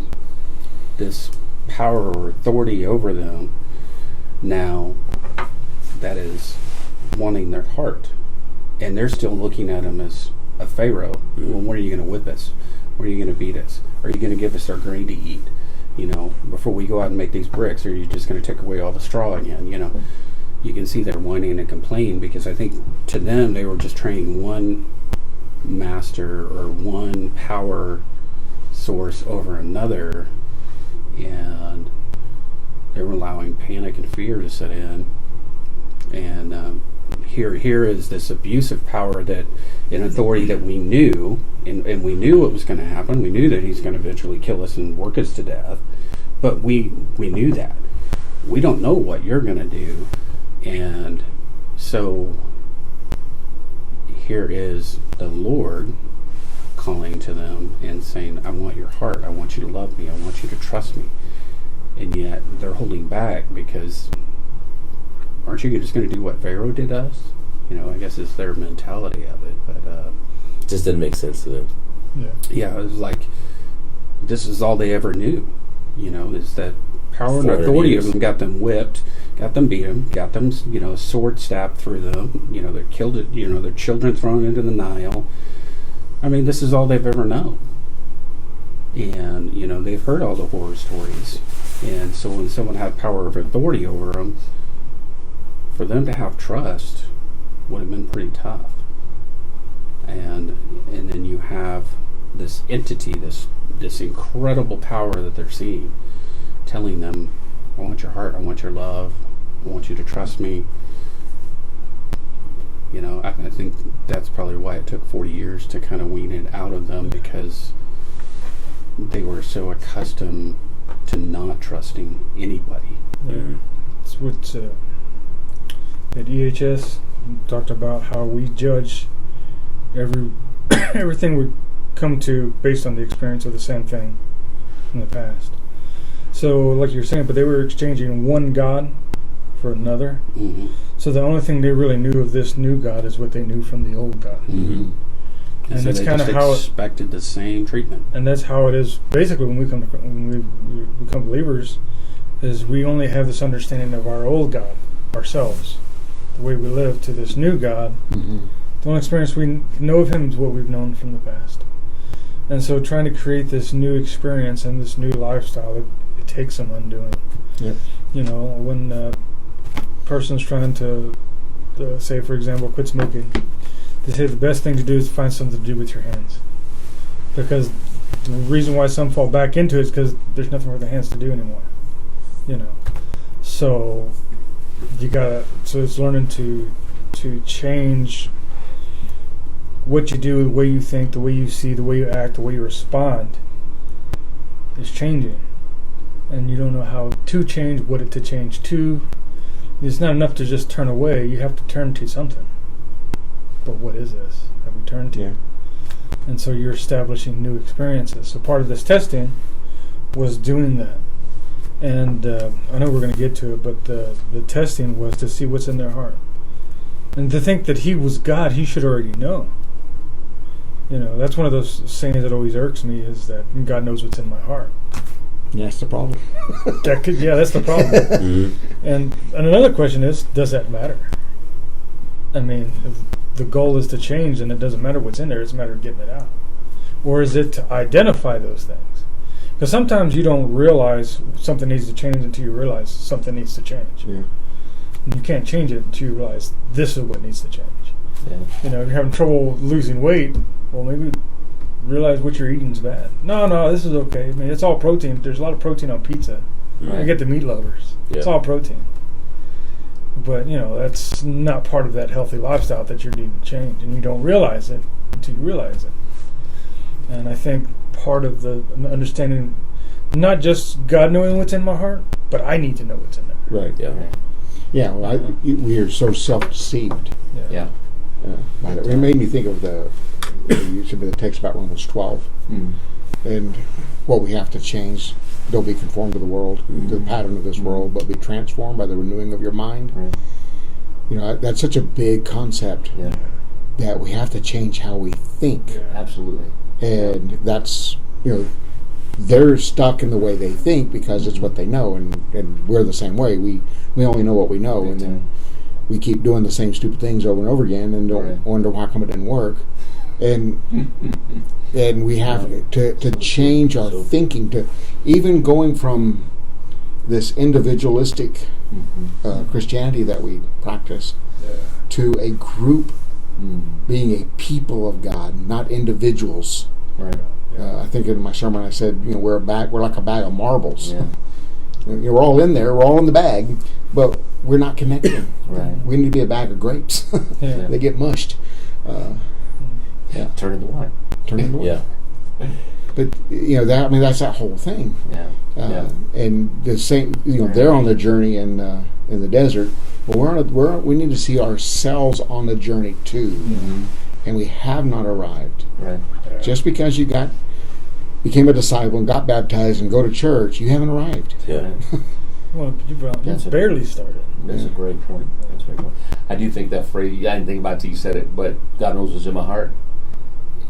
this power or authority over them now that is wanting their heart. And they're still looking at him as a Pharaoh. Well, when are you going to whip us? When are you going to beat us? Are you going to give us our grain to eat? You know, before we go out and make these bricks, or are you just going to take away all the straw again? You know, you can see they're whining and complaining, because I think to them they were just training one master or one power source over another, and they were allowing panic and fear to set in. And here is this abusive power that, an authority that we knew, and we knew what was going to happen. We knew that he's going to eventually kill us and work us to death, but we knew that. We don't know what you're going to do. And so here is the Lord calling to them and saying, I want your heart. I want you to love me. I want you to trust me. And yet they're holding back because, aren't you just going to do what Pharaoh did us? You know, I guess it's their mentality of it. But It just didn't make sense to them. yeah, it was like, this is all they ever knew. You know, is that power and 400 authority years. of them got them whipped, got them beat them, got them, you know, sword stabbed through them. You know, they're killed. You know, their children thrown into the Nile. I mean, this is all they've ever known. And, they've heard all the horror stories. And so when someone had power of authority over them, for them to have trust would have been pretty tough. And then you have this entity, this incredible power that they're seeing, telling them, I want your heart, I want your love, I want you to trust me. I think that's probably why it took 40 years to kind of wean it out of them, because they were so accustomed to not trusting anybody. Yeah. It's what at EHS talked about, how we judge everything we come to based on the experience of the same thing in the past. So, like you're saying, but they were exchanging one God for another. Mm-hmm. So the only thing they really knew of this new God is what they knew from the old God. Mm-hmm. And so that's they kind of just how expected the same treatment. And that's how it is basically when we become believers, is we only have this understanding of our old God, ourselves, the way we live, to this new God. Mm-hmm. The only experience we know of Him is what we've known from the past. And so trying to create this new experience and this new lifestyle, it takes some undoing. Yep. When a person's trying to, say, for example, quit smoking, they say the best thing to do is find something to do with your hands. Because the reason why some fall back into it is because there's nothing for their hands to do anymore. So it's learning to change what you do, the way you think, the way you see, the way you act, the way you respond is changing. And you don't know how to change, what to change to. It's not enough to just turn away. You have to turn to something. But what is this that we turn to? Yeah. And so you're establishing new experiences. So part of this testing was doing that. And I know we're going to get to it, but the testing was to see what's in their heart. And to think that He was God, He should already know. That's one of those sayings that always irks me, is that God knows what's in my heart. Yeah, that's the problem. That's the problem. Mm-hmm. And another question is, does that matter? I mean, if the goal is to change, then it doesn't matter what's in there, it's a matter of getting it out. Or is it to identify those things? Because sometimes you don't realize something needs to change until you realize something needs to change. Yeah. And you can't change it until you realize this is what needs to change. Yeah. If you're having trouble losing weight, well, maybe realize what you're eating is bad. No, this is okay. I mean, it's all protein. There's a lot of protein on pizza. Right. I get the meat lovers. Yeah. It's all protein. But, that's not part of that healthy lifestyle that you're needing to change. And you don't realize it until you realize it. And I think part of the understanding, not just God knowing what's in my heart, but I need to know what's in there. Right. Yeah. Yeah. Well, we are so self-deceived. Yeah. It made me think of the text about Romans 12, and what we have to change. Don't be conformed to the world, to the pattern of this world, but be transformed by the renewing of your mind. Right. That's such a big concept, Yeah. that we have to change how we think. Absolutely. And that's, they're stuck in the way they think because it's what they know, and we're the same way. We only know what we know, and then we keep doing the same stupid things over and over again, and don't wonder why come it didn't work. And we have to change our thinking, to even going from this individualistic Christianity that we practice to a group being a people of God, not individuals. Right. I think in my sermon I said, we're like a bag of marbles. Yeah. We're all in there, we're all in the bag, but we're not connecting. Right. We need to be a bag of grapes. Yeah. They get mushed. Yeah. Turn into wine. Turn into wine. Yeah. But that's that whole thing. Yeah. And the same, they're on the journey in the desert, but we need to see ourselves on the journey too, and we have not arrived. Right. Just because you became a disciple and got baptized and go to church, you haven't arrived. Yeah. Well, That's you it. barely started. That's a great point. That's a great point. I do think that phrase, I didn't think about it till you said it, but God knows what's in my heart.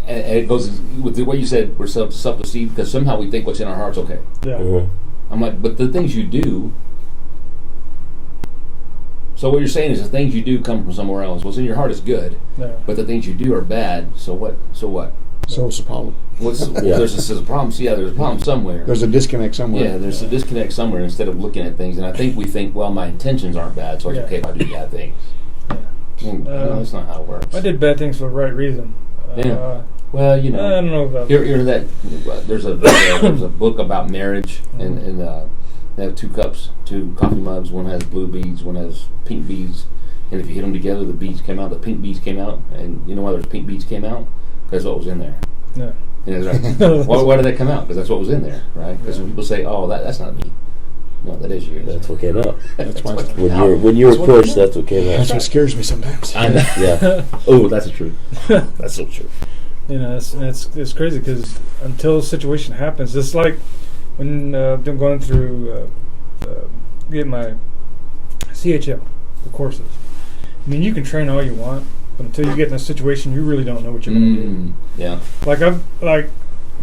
And it goes with the way you said we're self-deceived, because somehow we think what's in our heart's okay. Yeah. Mm-hmm. I'm like, but the things you do. So what you're saying is the things you do come from somewhere else. What's in your heart is good, Yeah. but the things you do are bad. So what? So what? So it's a problem. There's a problem. So there's a problem somewhere. There's a disconnect somewhere. Yeah, there's a disconnect somewhere instead of looking at things. And I think we think, well, my intentions aren't bad, so it's okay if I do bad things. No, that's not how it works. I did bad things for the right reason. Well, I don't know about hear that. There's a book about marriage, and they have 2 cups, 2 coffee mugs. One has blue beads, one has pink beads. And if you hit them together, the beads came out. The pink beads came out, and you know why those pink beads came out? Because what was in there. Yeah. Right. Why did they come out? Because that's what was in there, right? Because when people say, "Oh, that's not me," no, that is you. That's what came out. That's why. When you were pushed, that's what came out. That's what scares me sometimes. I know. Yeah. Oh, that's the truth. That's so true. It's crazy because until a situation happens, it's like when I'm going through get my CHL, the courses. I mean, you can train all you want, but until you get in a situation, you really don't know what you're going to do. Yeah. Like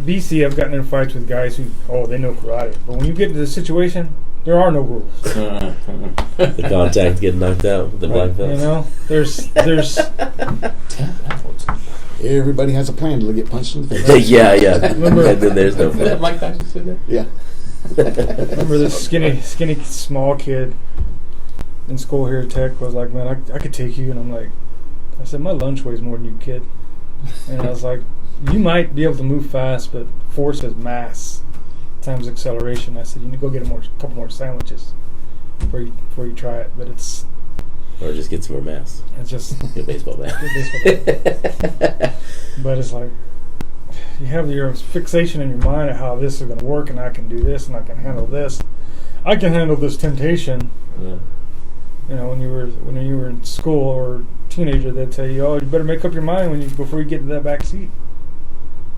BC, I've gotten in fights with guys who they know karate, but when you get into the situation, there are no rules. The contact getting knocked out with the black belts. There's Everybody has a plan to get punched in the face. Yeah. Remember, and then there's no Did that Mike Tyson said that? Yeah. Remember this skinny, small kid in school here at Tech was like, man, I could take you. And I'm like, I said, my lunch weighs more than you, kid. And I was like, you might be able to move fast, but force is mass times acceleration. I said, you need to go get a couple more sandwiches before you try it. But it's... Or just get some more mass. It's just... Get a baseball bat. But it's like, you have your fixation in your mind of how this is going to work, and I can do this, and I can handle this. I can handle this temptation. Yeah. When you were in school or teenager, they'd tell you, "Oh, you better make up your mind before you get in that back seat."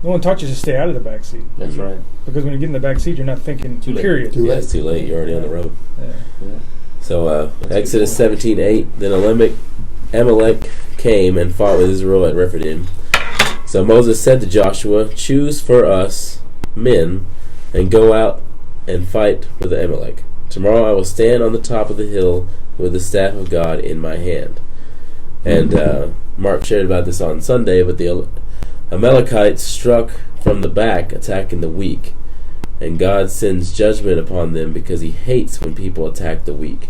No one taught you to stay out of the back seat. That's right. Because when you get in the back seat, you're not thinking. Too late. Period. It's too late. You're already on the road. Yeah. So Exodus 17:8. Then Amalek came and fought with Israel at Rephidim. So Moses said to Joshua, "Choose for us men, and go out and fight with the Amalek. Tomorrow I will stand on the top of the hill with the staff of God in my hand." And Mark shared about this on Sunday, but the Amalekites struck from the back, attacking the weak. And God sends judgment upon them because he hates when people attack the weak.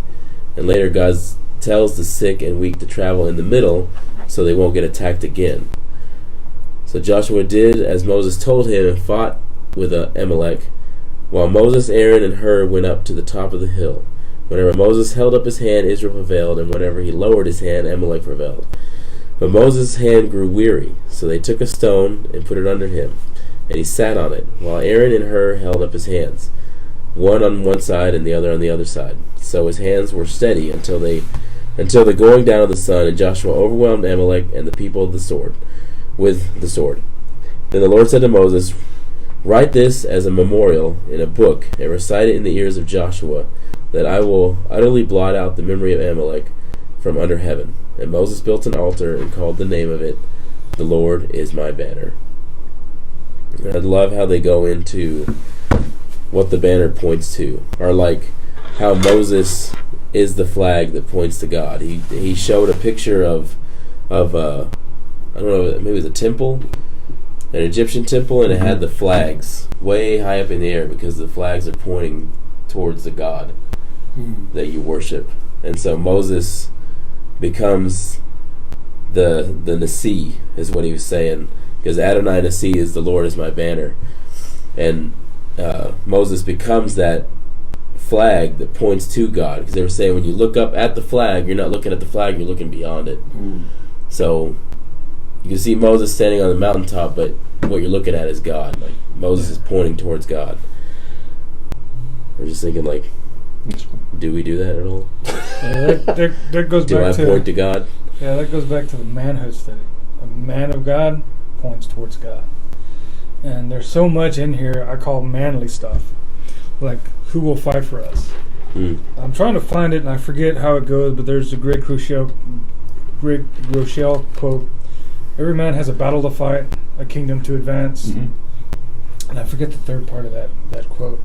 And later God tells the sick and weak to travel in the middle so they won't get attacked again. So Joshua did as Moses told him and fought with Amalek, while Moses, Aaron, and Hur went up to the top of the hill. Whenever Moses held up his hand, Israel prevailed, and whenever he lowered his hand, Amalek prevailed. But Moses' hand grew weary, so they took a stone and put it under him, and he sat on it, while Aaron and Hur held up his hands, one on one side and the other on the other side. So his hands were steady until the going down of the sun, and Joshua overwhelmed Amalek and the people with the sword. Then the Lord said to Moses, "Write this as a memorial in a book, and recite it in the ears of Joshua, that I will utterly blot out the memory of Amalek from under heaven." And Moses built an altar and called the name of it, "The Lord is my banner." And I love how they go into what the banner points to, or like how Moses is the flag that points to God. He showed a picture of I don't know, maybe it was a temple, an Egyptian temple, and it had the flags way high up in the air because the flags are pointing towards the God that you worship. And so Moses becomes the Nasi, is what he was saying, because Adonai Nasi is the Lord is my banner. And Moses becomes that flag that points to God, because they were saying when you look up at the flag, you're not looking at the flag, you're looking beyond it. So you can see Moses standing on the mountaintop, but what you're looking at is God. Like Moses is pointing towards God. I'm just thinking, like, do we do that at all? Yeah, that goes do back I point to God? Yeah, that goes back to the manhood study. A man of God points towards God. And there's so much in here I call manly stuff. Like, who will fight for us? I'm trying to find it, and I forget how it goes, but there's a Greg Rochelle quote. Every man has a battle to fight, a kingdom to advance. And I forget the third part of that quote.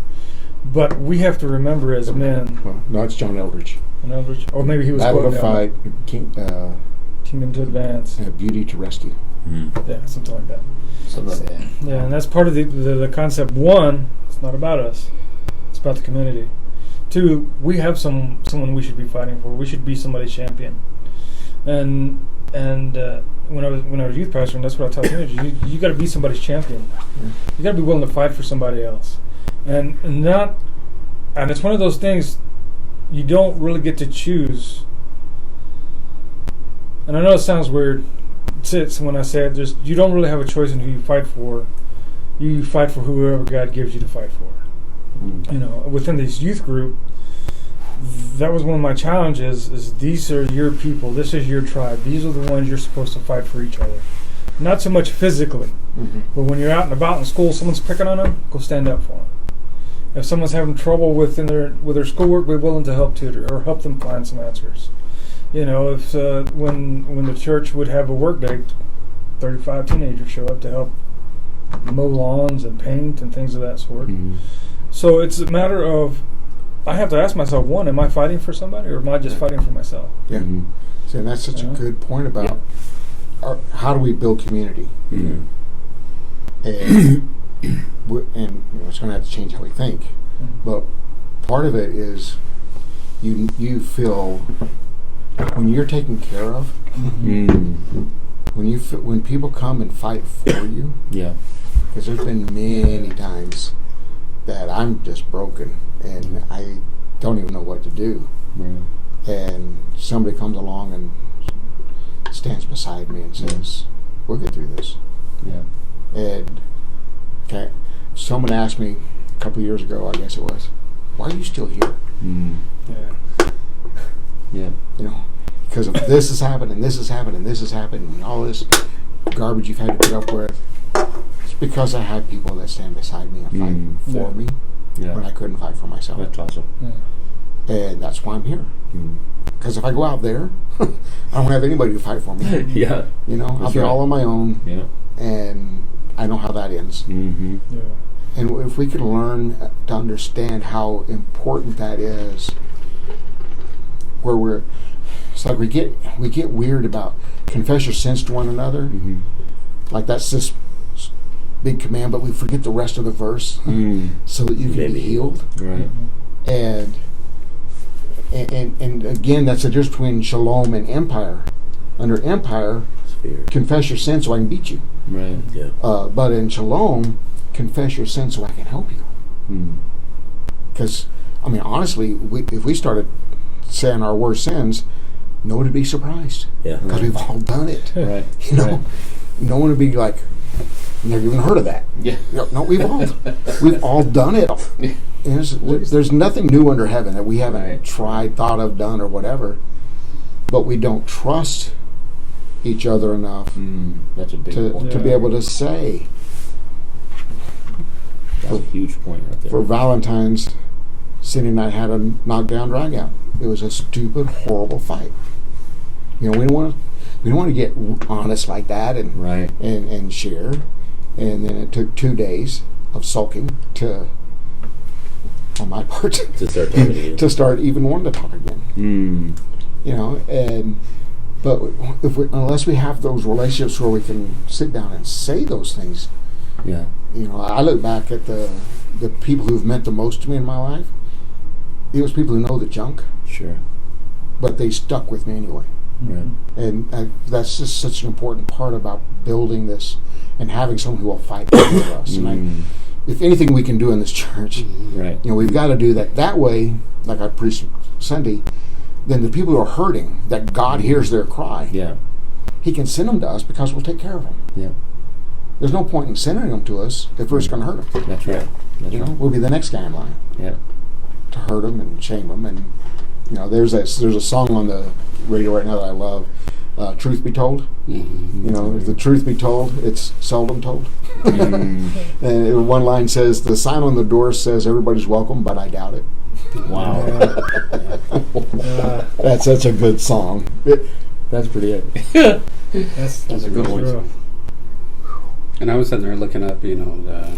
But we have to remember as men... Well, no, it's John Eldridge. John Eldridge? Or maybe he was battle to quoting fight, kingdom to advance. Beauty to rescue. Yeah, something like that. Something like that. Yeah, and that's part of the concept. One, it's not about us; it's about the community. Two, we have someone we should be fighting for. We should be somebody's champion. And when I was youth pastor, and that's what I taught teenagers, you got to be somebody's champion. You got to be willing to fight for somebody else, and it's one of those things you don't really get to choose. And I know it sounds weird. It's when I say it, just you don't really have a choice in who you fight for. You fight for whoever God gives you to fight for. You know, within this youth group, that was one of my challenges. Is these are your people. This is your tribe. These are the ones you're supposed to fight for each other. Not so much physically, but when you're out and about in school, someone's picking on them, go stand up for them. If someone's having trouble with their schoolwork, be willing to help tutor or help them find some answers. You know, if when the church would have a work day, 35 teenagers show up to help mow lawns and paint and things of that sort. So it's a matter of, I have to ask myself, one, am I fighting for somebody or am I just fighting for myself? Yeah. See, and that's such a good point about how do we build community? And it's going to have to change how we think. But part of it is you feel when you're taken care of, when people come and fight for you, because there's been many times that I'm just broken and I don't even know what to do. And somebody comes along and stands beside me and says, we'll get through this. And someone asked me a couple of years ago, I guess it was, why are you still here? You know, because of this has happened and this has happened and this has happened and all this garbage you've had to put up with. It's because I had people that stand beside me and fight for me when I couldn't fight for myself. That's awesome. And that's why I'm here. Because if I go out there, I don't have anybody to fight for me. You know, I'll be all on my own. And I know how that ends. And if we can learn to understand how important that is, where it's like we get weird about confess your sins to one another. Like that's this big command, but we forget the rest of the verse so that you can be healed. And again, that's the difference between shalom and empire. Under empire, confess your sins so I can beat you. But in shalom, confess your sins so I can help you. Because, I mean, honestly, if we started saying our worst sins, no one would be surprised. Because we've all done it. You know, no one would be like, never even heard of that. No, we've all done it. There's nothing new under heaven that we haven't tried, thought of, done, or whatever. But we don't trust each other enough That's a big point. to be able to say. That's a huge point right there. For Valentine's, Cindy and I had a knockdown, drag out. It was a stupid, horrible fight. You know, we don't want to get honest like that and share. And then it took 2 days of sulking on my part to start even wanting to talk again. You know, but unless we have those relationships where we can sit down and say those things, you know, I look back at the people who've meant the most to me in my life. It was people who know the junk, but they stuck with me anyway. And that's just such an important part about building this and having someone who will fight for us. And if anything we can do in this church, you know, we've got to do that. That way, like I preached Sunday, then the people who are hurting, that God hears their cry. He can send them to us because we'll take care of them. There's no point in sending them to us if we're just going to hurt them. That's right. You know, we'll be the next guy in line to hurt them and shame them. And you know, there's a song on the radio right now that I love. Truth be told, you know, if the truth be told, it's seldom told. And one line says, "The sign on the door says everybody's welcome, but I doubt it." Wow. That's such a good song. That's pretty That's a good one. And I was sitting there looking up, you know,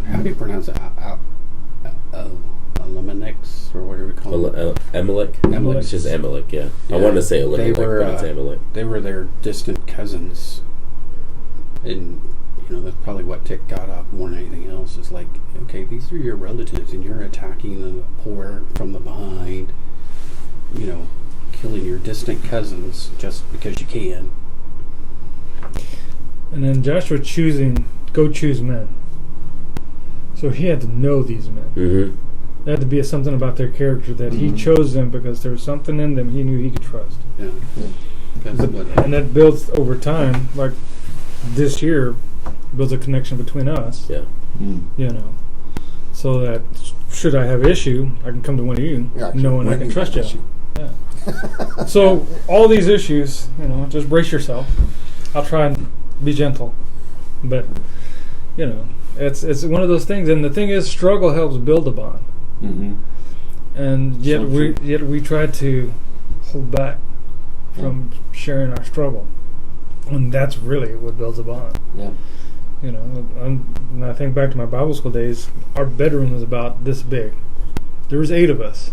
how do you pronounce it? Eliminix? Ammonites, or whatever we call them. Amalek? Amalek. It's just Amalek, yeah. I Yeah. wanted to say Elimelech, They were, but it's Amalek. They were their distant cousins. And, that's probably what ticked God off more than anything else. Is like, okay, these are your relatives, and you're attacking the poor from the behind. Killing your distant cousins just because you can. And then Joshua go choose men. So he had to know these men. Mm-hmm. There had to be something about their character that he chose them because there was something in them he knew he could trust. Yeah. And that builds over time, like this year, builds a connection between us. Yeah. So that should I have issue, I can come to one of you, knowing I can trust you. Yeah. So all these issues, just brace yourself. I'll try and be gentle, but it's one of those things. And the thing is, struggle helps build a bond. Mm-hmm. And yet we try to hold back from sharing our struggle, and that's really what builds a bond. Yeah. When I think back to my Bible school days, our bedroom was about this big. There was 8 of us,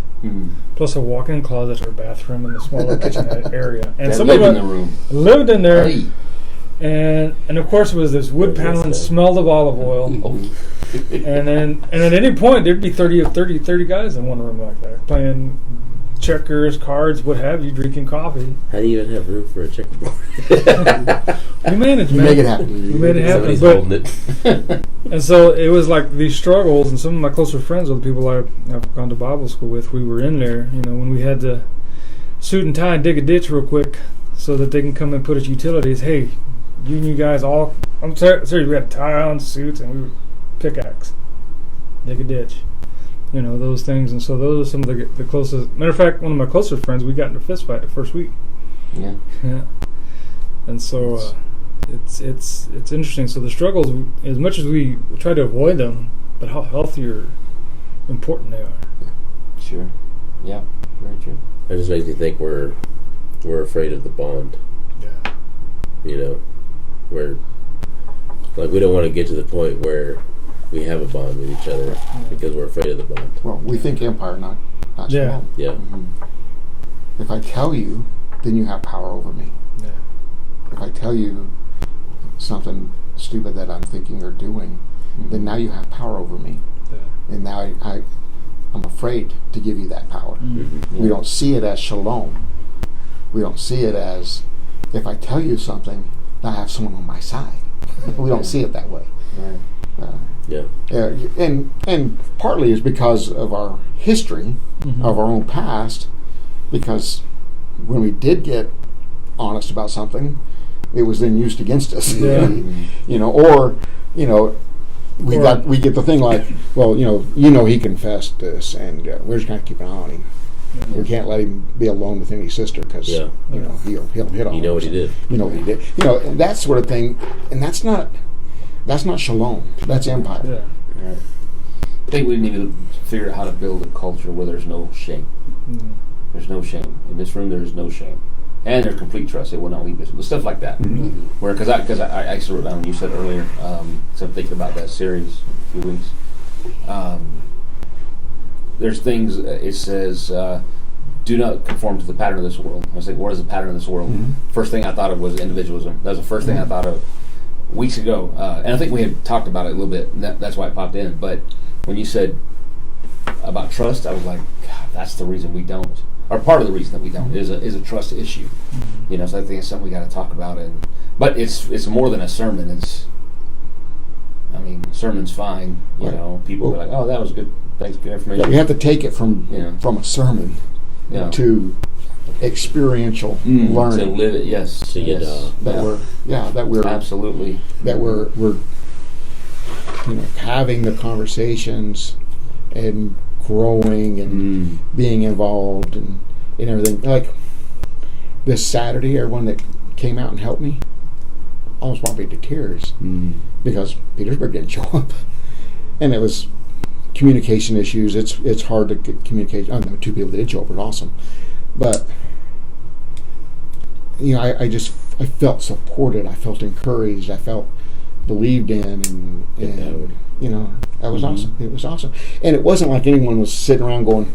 plus a walk-in closet or bathroom and the smaller kitchen area. And some of us lived in there. Hey. And of course it was this wood paneling, smelled of olive oil. and at any point there'd be 30 guys in one room like that, playing checkers, cards, what have you, drinking coffee. How do you even have room for a checkerboard? We managed, man. Make it happen. We made it happen. Somebody's holding it. And so it was like these struggles, and some of my closer friends are the people I've gone to Bible school with. We were in there, when we had to suit and tie and dig a ditch real quick so that they can come and put us utilities. Hey, you guys all, I'm serious, we had to tie on suits and we would pickaxe, dig a ditch. Those things. And so those are some of the closest. Matter of fact, one of my closest friends, we got in a fist fight the first week. Yeah. And so it's interesting. So the struggles, as much as we try to avoid them, but how healthy or important they are. Sure. Yeah. Very true. That just makes me think we're afraid of the bond. Yeah. Where we don't want to get to the point where we have a bond with each other because we're afraid of the bond. Well, we think empire, not Yeah. shalom. Yeah. Mm-hmm. If I tell you, then you have power over me. Yeah. If I tell you something stupid that I'm thinking or doing, then now you have power over me. Yeah. And now I'm afraid to give you that power. Mm-hmm. We don't see it as shalom. We don't see it as, if I tell you something, I have someone on my side. We don't see it that way. Right. And partly is because of our history, of our own past, because when we did get honest about something, it was then used against us. Yeah. We get the thing like, well, he confessed this, and we're just going to keep an eye on him. Yeah. We can't let him be alone with any sister because he'll hit on. You know what he did. You know what he did. And that sort of thing, and that's not shalom. That's empire. Yeah. Right. I think we need to figure out how to build a culture where there's no shame. Mm-hmm. There's no shame in this room. There's no shame, and there's complete trust. It will not leave this. Stuff like that. Mm-hmm. Where because I actually wrote down. You said earlier. So I'm thinking about that series a few weeks. There's things. It says, "Do not conform to the pattern of this world." I was like, "What is the pattern of this world?" Mm-hmm. First thing I thought of was individualism. That was the first thing I thought of weeks ago, and I think we had talked about it a little bit. And that's why it popped in. But when you said about trust, I was like, God, that's the reason we don't, or part of the reason that we don't is a trust issue. Mm-hmm. So I think it's something we got to talk about. But it's more than a sermon. Sermon's fine. People are like, oh, that was good. Thanks, good information. Yeah, we have to take it from a sermon to experiential learning. To live it, yes. We're absolutely we're having the conversations and growing and being involved and everything. Like this Saturday, everyone that came out and helped me almost brought me to tears because Petersburg didn't show up, and it was communication issues. It's hard to get communication. I know 2 people that did show up were awesome, but I felt supported. I felt encouraged. I felt believed in, and that was awesome. It was awesome, and it wasn't like anyone was sitting around going,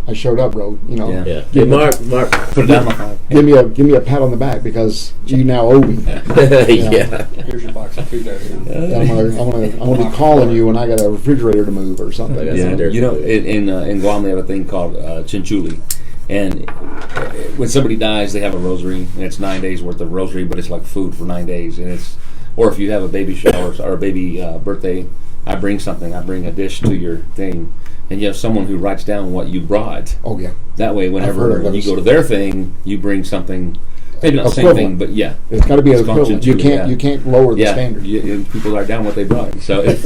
I showed up, bro. You know, Yeah. Yeah. Hey, Mark, Put it down on my give me a pat on the back because you now owe me. yeah. Here's your box of food there. I'm gonna be calling you when I got a refrigerator to move or something. I got Yeah, some dirt you know, food. in Guam they have a thing called chinchuli, and when somebody dies, they have a rosary, and it's 9 days worth of rosary, but it's like food for 9 days, and it's, or if you have a baby shower or a baby birthday, I bring something. I bring a dish to your thing, and you have someone who writes down what you brought. Oh yeah, That way, heard whenever of you those. go to their thing, you bring something. Maybe not the same Equivalent. thing, but yeah. it's got to be It's an called equivalent. You chinchuli, can't yeah. you can't lower the Yeah, standard. people write down what they brought. So, And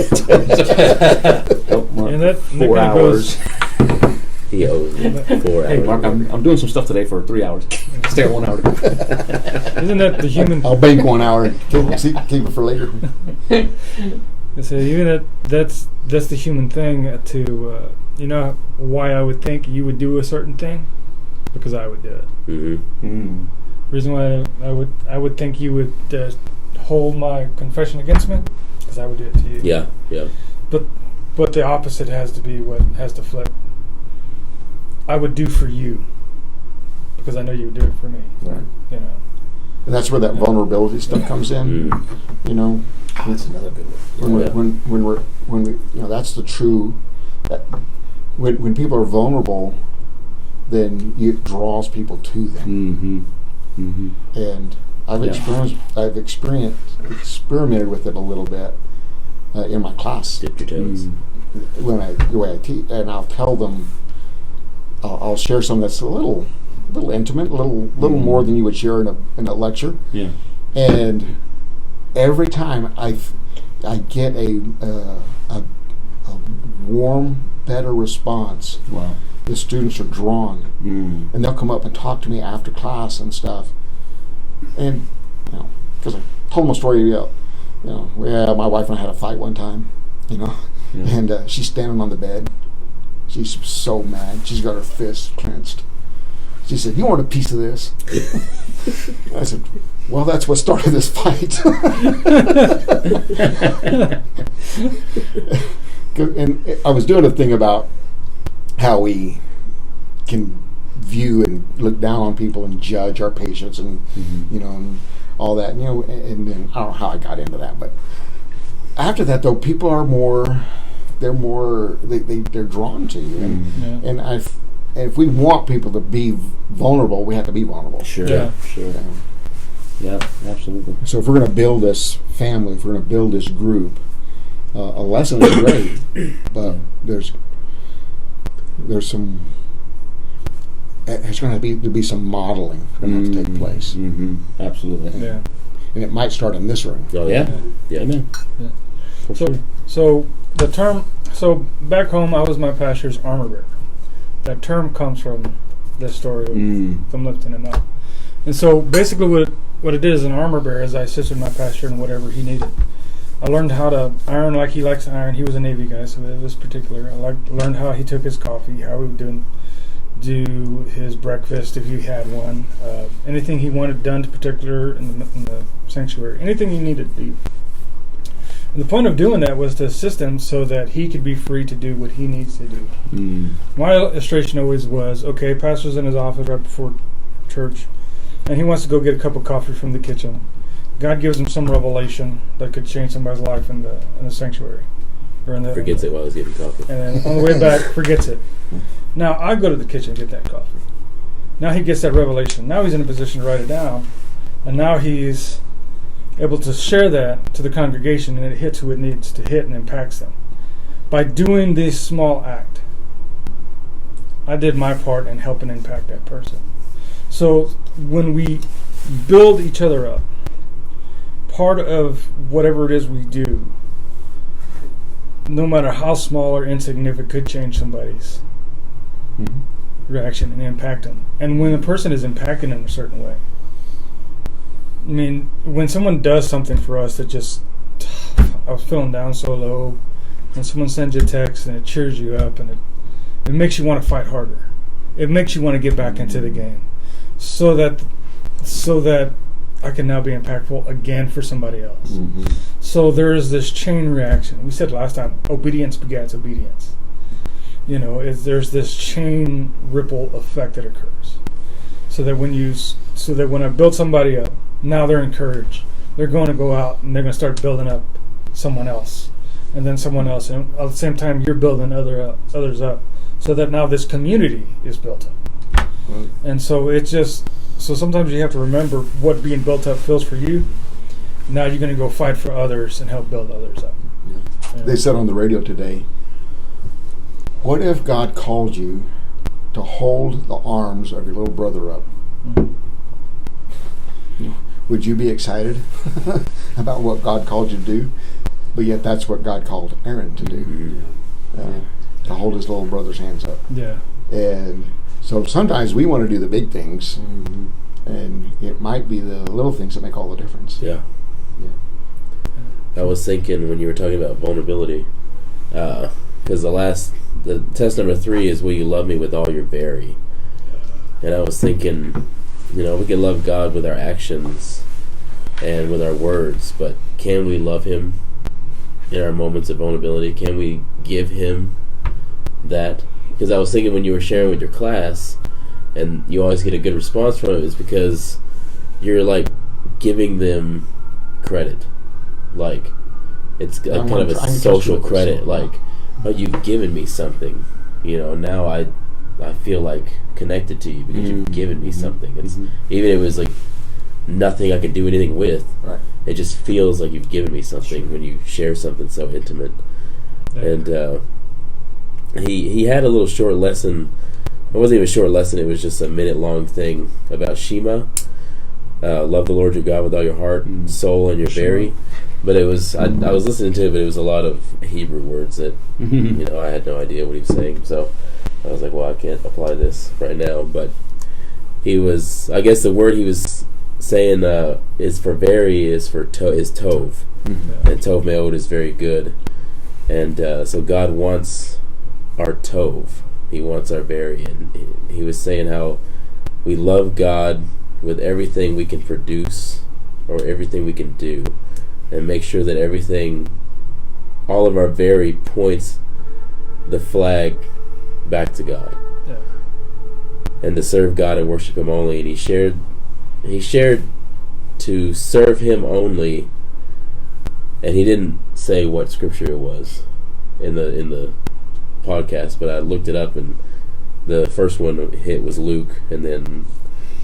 that 4 kinda hours. He owes me 4 Hey, hours. Mark, I'm doing some stuff today for 3 hours. Stay at 1 hour. Isn't that the human? I'll bank 1 hour and keep it for later. So even that's the human thing to you know why I would think you would do a certain thing, because I would do it. Mm-hmm. Reason why I would think you would hold my confession against me, because I would do it to you. Yeah, yeah. But the opposite has to be what has to flip. I would do for you, because I know you would do it for me. Right. You know. And that's where that vulnerability stuff comes in. Mm. You know, That's another good one. Yeah. when we you know, that's the true. That when people are vulnerable, then it draws people to them. Mm-hmm. And I've experimented with it a little bit in my class Dipped your toes. when the way I teach, and I'll tell them. I'll share something that's a little intimate, a little more than you would share in a lecture. Yeah. And every time I get a warm, better response. Wow. The students are drawn, and they'll come up and talk to me after class and stuff. And you know, because I told them a story. Yeah, my wife and I had a fight one time. You know, and she's standing on the bed. She's so mad. She's got her fists clenched. She said, "You want a piece of this?" I said, "Well, that's what started this fight." And I was doing a thing about how we can view and look down on people and judge our patients, and you know, and all that. You know, and then I don't know how I got into that, but after that, though, people are more. They're drawn to you, and if we want people to be vulnerable, we have to be vulnerable. Sure. Yeah. Sure. Yeah, absolutely. So if we're going to build this family, if we're going to build this group, a lesson is great, but there's some. There's going to be some modeling going to have to take place, Absolutely. Yeah. and it might start in this room. Oh, Yeah. Yeah. Amen. Yeah. For sure. So the term. So back home, I was my pastor's armor bearer. That term comes from this story of them lifting him up. And so basically, what it is, an armor bearer, is I assisted my pastor in whatever he needed. I learned how to iron like he likes to iron. He was a Navy guy, so it was particular. I learned how he took his coffee, how he would do his breakfast if he had one, anything he wanted done to particular in the sanctuary, anything he needed to do. And the point of doing that was to assist him so that he could be free to do what he needs to do. My illustration always was, okay, pastor's in his office right before church, and he wants to go get a cup of coffee from the kitchen. God gives him some revelation that could change somebody's life in the sanctuary. Or in the, Forgets it while he's getting coffee. and then on the way back, forgets it. Now, I go to the kitchen and get that coffee. Now he gets that revelation. Now he's in a position to write it down. And now he's able to share that to the congregation, and it hits who it needs to hit and impacts them. By doing this small act, I did my part in helping impact that person. So when we build each other up, part of whatever it is we do, no matter how small or insignificant, could change somebody's reaction and impact them. And when a person is impacted in a certain way, I mean, when someone does something for us that just, I was feeling down so low, and someone sends you a text and it cheers you up, and it makes you want to fight harder. It makes you want to get back into the game, so that I can now be impactful again for somebody else. So there is this chain reaction. We said last time, obedience begets obedience. there's this chain ripple effect that occurs. So that when I build somebody up, now they're encouraged. They're going to go out and they're going to start building up someone else, and then someone else, and at the same time you're building others up, so that now this community is built up. And so so sometimes you have to remember what being built up feels for you. Now you're going to go fight for others and help build others up. Yeah. They said on the radio today, what if God called you to hold the arms of your little brother up? Mm-hmm. Would you be excited about what God called you to do? But yet that's what God called Aaron to do. To hold his little brother's hands up. Yeah. And so sometimes we want to do the big things, and it might be the little things that make all the difference. Yeah. I was thinking when you were talking about vulnerability, because the test number 3 is, will you love me with all your very? And I was thinking, we can love God with our actions and with our words, but can we love Him in our moments of vulnerability? Can we give Him that? Because I was thinking when you were sharing with your class, and you always get a good response from it, is because you're like giving them credit. Like, it's kind of a social credit. Like, oh, you've given me something. Now I feel like connected to you because you've given me something. It's even if it was like nothing I could do anything with. Right. It just feels like you've given me something when you share something so intimate. Yeah. And he had a little short lesson. It wasn't even a short lesson. It was just a minute-long thing about Shema. Love the Lord your God with all your heart, soul, and your very. But it was I was listening to it, but it was a lot of Hebrew words that I had no idea what he was saying. So I was like, well, I can't apply this right now. But he was, I guess the word he was saying is for very is tov, and tov me'od is very good. And so God wants our tov. He wants our very. And he was saying how we love God with everything we can produce or everything we can do, and make sure that everything, all of our very, points the flag back to God. Yeah. And to serve God and worship Him only. And he shared to serve Him only, and he didn't say what scripture it was in the podcast, but I looked it up, and the first one hit was Luke, and then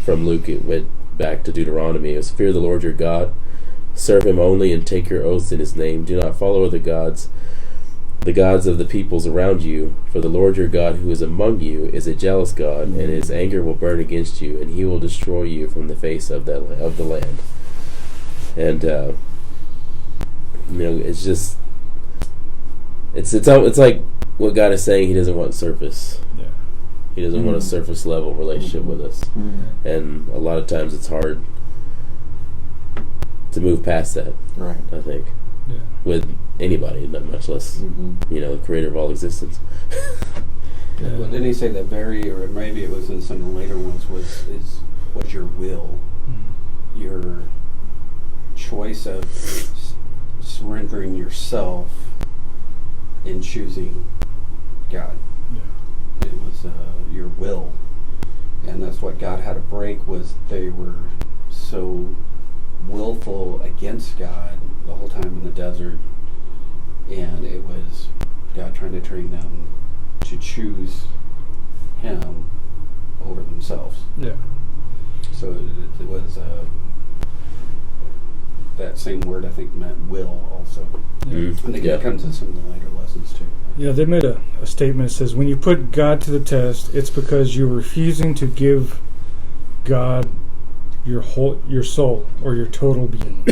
from Luke it went back to Deuteronomy. It was, fear the Lord your God, serve Him only, and take your oaths in His name. Do not follow other gods, the gods of the peoples around you, for the Lord your God who is among you is a jealous God, and His anger will burn against you, and He will destroy you from the face of the land. And it's just it's like what God is saying. He doesn't want surface. Yeah. He doesn't want a surface level relationship with us. And a lot of times it's hard to move past that. Right. I think. Yeah. With anybody, not much less, the creator of all existence. Yeah. Well, didn't he say that very, or maybe it was in some of the later ones, was your will, your choice of surrendering yourself and choosing God. Yeah. It was your will, and that's what God had to break. Was they were so willful against God the whole time in the desert, and it was God trying to train them to choose Him over themselves. Yeah. So it was that same word, I think, meant will also. Yeah. I think it comes in some of the later lessons too. Yeah, they made a statement that says, when you put God to the test, it's because you're refusing to give God your soul or your total being.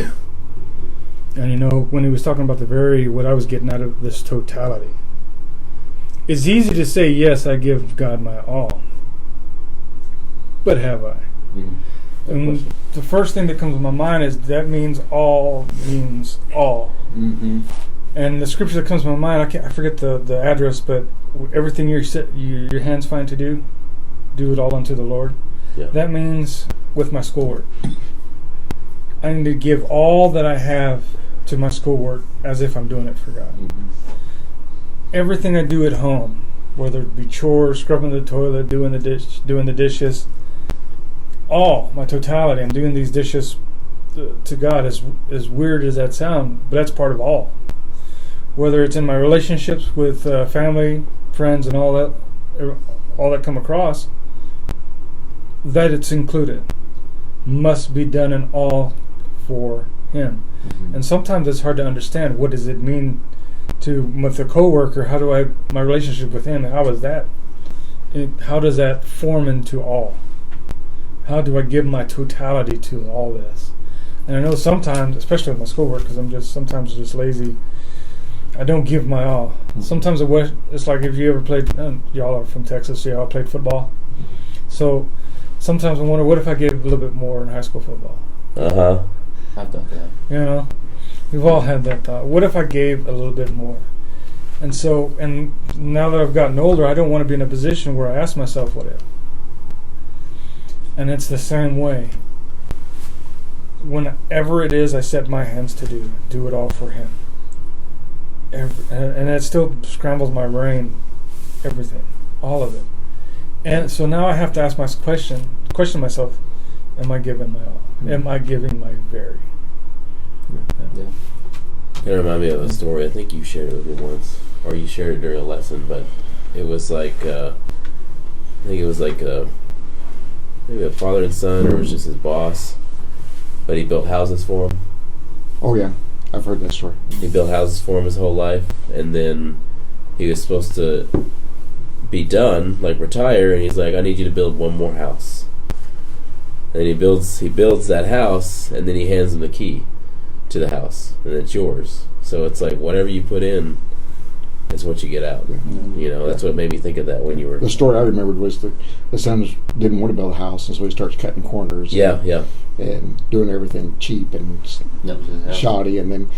And when he was talking about what I was getting out of this totality, it's easy to say, yes, I give God my all. But have I? And the first thing that comes to my mind is that means all means all. And the scripture that comes to my mind, I forget the address, but everything your hands find to do it all unto the Lord. Yeah. That means with my schoolwork, I need to give all that I have to my schoolwork as if I'm doing it for God. Everything I do at home, whether it be chores, scrubbing the toilet, doing the dishes, all my totality. I'm doing these dishes to God, as weird as that sounds, but that's part of all. Whether it's in my relationships with family, friends, and all that come across, that it's included. Must be done in all for Him. Mm-hmm. And sometimes it's hard to understand, what does it mean with a coworker? How do my relationship with him, how is that? How does that form into all? How do I give my totality to all this? And I know sometimes, especially with my schoolwork, because I'm sometimes just lazy, I don't give my all. Mm-hmm. Sometimes it's like, if you ever played, y'all are from Texas, so y'all played football. So sometimes I wonder, what if I gave a little bit more in high school football? Uh-huh. I've done that. You know, we've all had that thought. What if I gave a little bit more? And so, and now that I've gotten older, I don't want to be in a position where I ask myself, what if? And it's the same way. Whenever it is I set my hands to do it all for Him. And it still scrambles my brain, everything, all of it. And so now I have to ask question myself, am I giving my all? Am I giving my very? Yeah. It reminded me of a story. I think you shared it with me once, or you shared it during a lesson. But it was like, I think it was like maybe a father and son, or it was just his boss. But he built houses for him. Oh yeah, I've heard that story. He built houses for him his whole life, and then he was supposed to be done, like retire, and he's like, I need you to build one more house. And he builds that house, and then he hands him the key to the house, and it's yours. So it's like, whatever you put in is what you get out. You know, that's what made me think of that when you were... The story I remembered was that the son didn't want to build a house, and so he starts cutting corners. Yeah. And doing everything cheap and shoddy, and then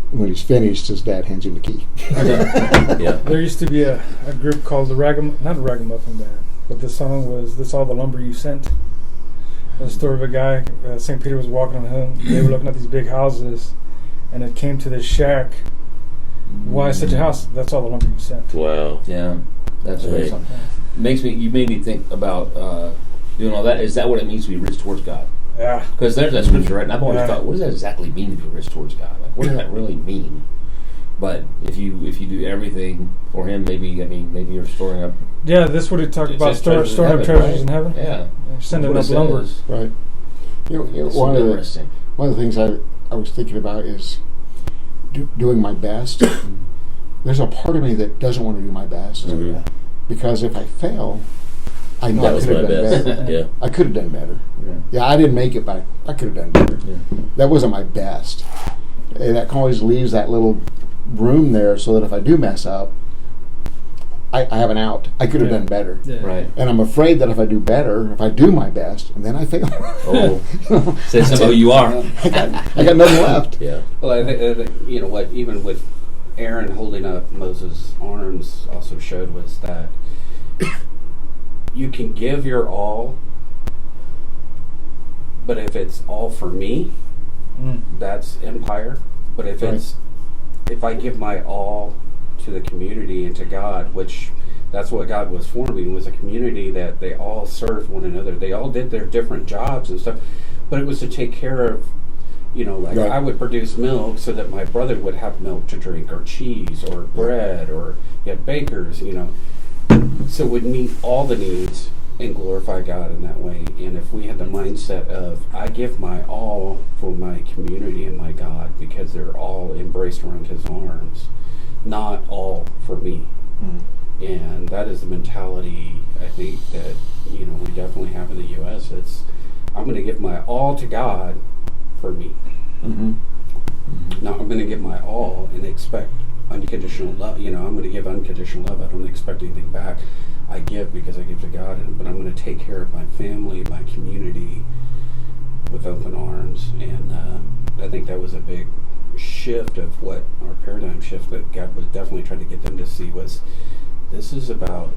when he's finished, his dad hands him the key. Yeah. There used to be a group called not a Ragamuffin Band, but the song was "This All the Lumber You Sent." The story of a guy, St. Peter was walking on home. They were looking at these big houses, and it came to this shack. Why such a house? That's all the lumber you sent. Wow. Yeah, that's Right. something. You made me think about doing all that. Is that what it means to be rich towards God? Yeah. Because there's that scripture, right? And I've always Yeah. thought, what does that exactly mean to be rich towards God? Like, what does that really mean? But if you do everything for Him, maybe you're storing up. Yeah, this is what he talked It about, says treasures in storing up heaven, treasures right? in heaven. Yeah, Sending that's up what it lumber. says. Right. It's One interesting. of the things I was thinking about is doing my best. There's a part of me that doesn't want to do my best, Mhm. because if I fail, I know That I was could my have done best. better. Yeah. I could have done better. Yeah. Yeah, I didn't make it, but I could have done better. Yeah. That wasn't my best. And that always leaves that little room there so that if I do mess up, I have an out. I could have Yeah. done better. Yeah. Right. And I'm afraid that if I do better, if I do my best, and then I fail, Oh. Say something. You are. I got nothing left. Yeah. Well, I think you know what, even with Aaron holding up Moses' arms, also showed was that you can give your all, but if it's all for me, that's empire. But if if I give my all to the community and to God, which that's what God was forming, was a community that they all served one another. They all did their different jobs and stuff, but it was to take care of, you know, like Right. I would produce milk so that my brother would have milk to drink, or cheese, or bread, or you had bakers, you know. So it would meet all the needs and glorify God in that way. And if we had the mindset of, I give my all for my community and my God, because they're all embraced around His arms, not all for me. And that is the mentality, I think, that, you know, we definitely have in the U.S. It's, I'm going to give my all to God for me. Now I'm going to give my all and expect unconditional love. You know, I'm going to give unconditional love. I don't expect anything back. I give because I give to God, but I'm going to take care of my family, my community, with open arms. And I think that was a big shift of what our paradigm shift that God was definitely trying to get them to see was, this is about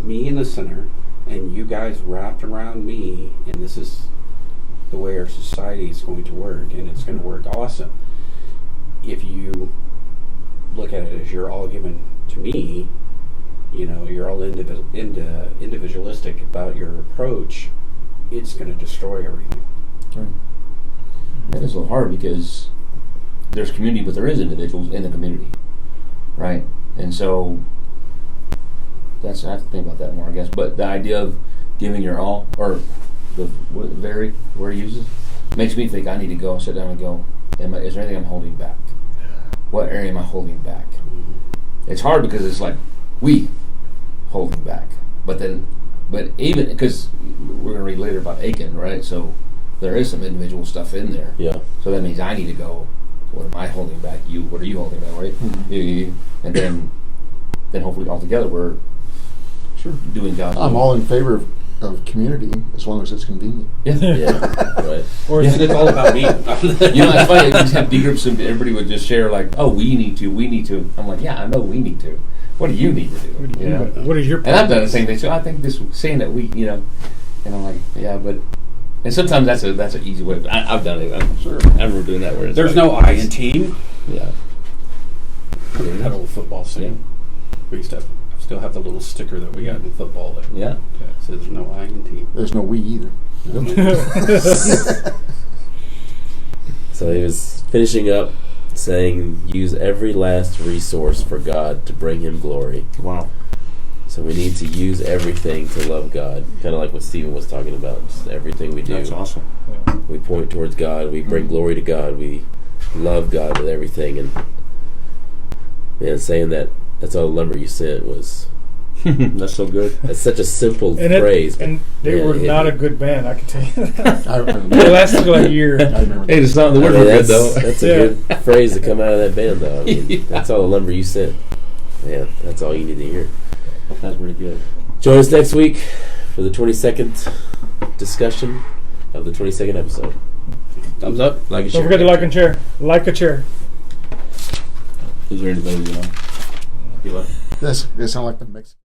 me in the center, and you guys wrapped around me, and this is the way our society is going to work, and it's going to work awesome. If you look at it as you're all given to me, you're all individualistic about your approach, it's going to destroy everything. Right. And it's a little hard because there's community, but there is individuals in the community, right? And so I have to think about that more, I guess. But the idea of giving your all, or the word he uses, makes me think I need to go sit down and go, is there anything I'm holding back? What area am I holding back? It's hard because it's like we holding back, but even because we're going to read later about Achan, right? So there is some individual stuff in there. Yeah. So that means I need to go. What am I holding back? What are you holding back? Right? Mm-hmm. You. And then hopefully all together we're doing God's I'm will. all in favor of community as long as it's convenient. Yeah. Right. Or It's all about me. It's funny. You just have D groups and everybody would just share like, "Oh, we need to." I'm like, "Yeah, I know we need to. What do you need to do?" what is your And I've done the same thing. So I think this saying that we, and I'm like, yeah, but. And sometimes that's an easy way. I've done it. I'm sure. I remember doing that. Where it's There's like, no I in team. Yeah. That old football thing. We used to still have the little sticker that we got in football that Yeah. says no I in team. There's no we either. So he was finishing up saying, use every last resource for God to bring him glory. Wow. So we need to use everything to love God. Kind of like what Stephen was talking about. Just everything we do. That's awesome. We point towards God. We bring glory to God. We love God with everything. And man, saying that's all the lumber you sent was... That's so good. That's such a simple phrase. And they were not a good band, I can tell you that. I remember. It lasted like a year. I remember. Hey, it's not the word for good though. That's a good phrase to come out of that band, though. I mean, that's all the lumber you sent. Man, that's all you need to hear. That's pretty good. Join us next week for the 22nd discussion of the 22nd episode. Thumbs up. Like and Don't share. forget to like and share. Like a chair. Is there anybody you know? This sound like the Mexican.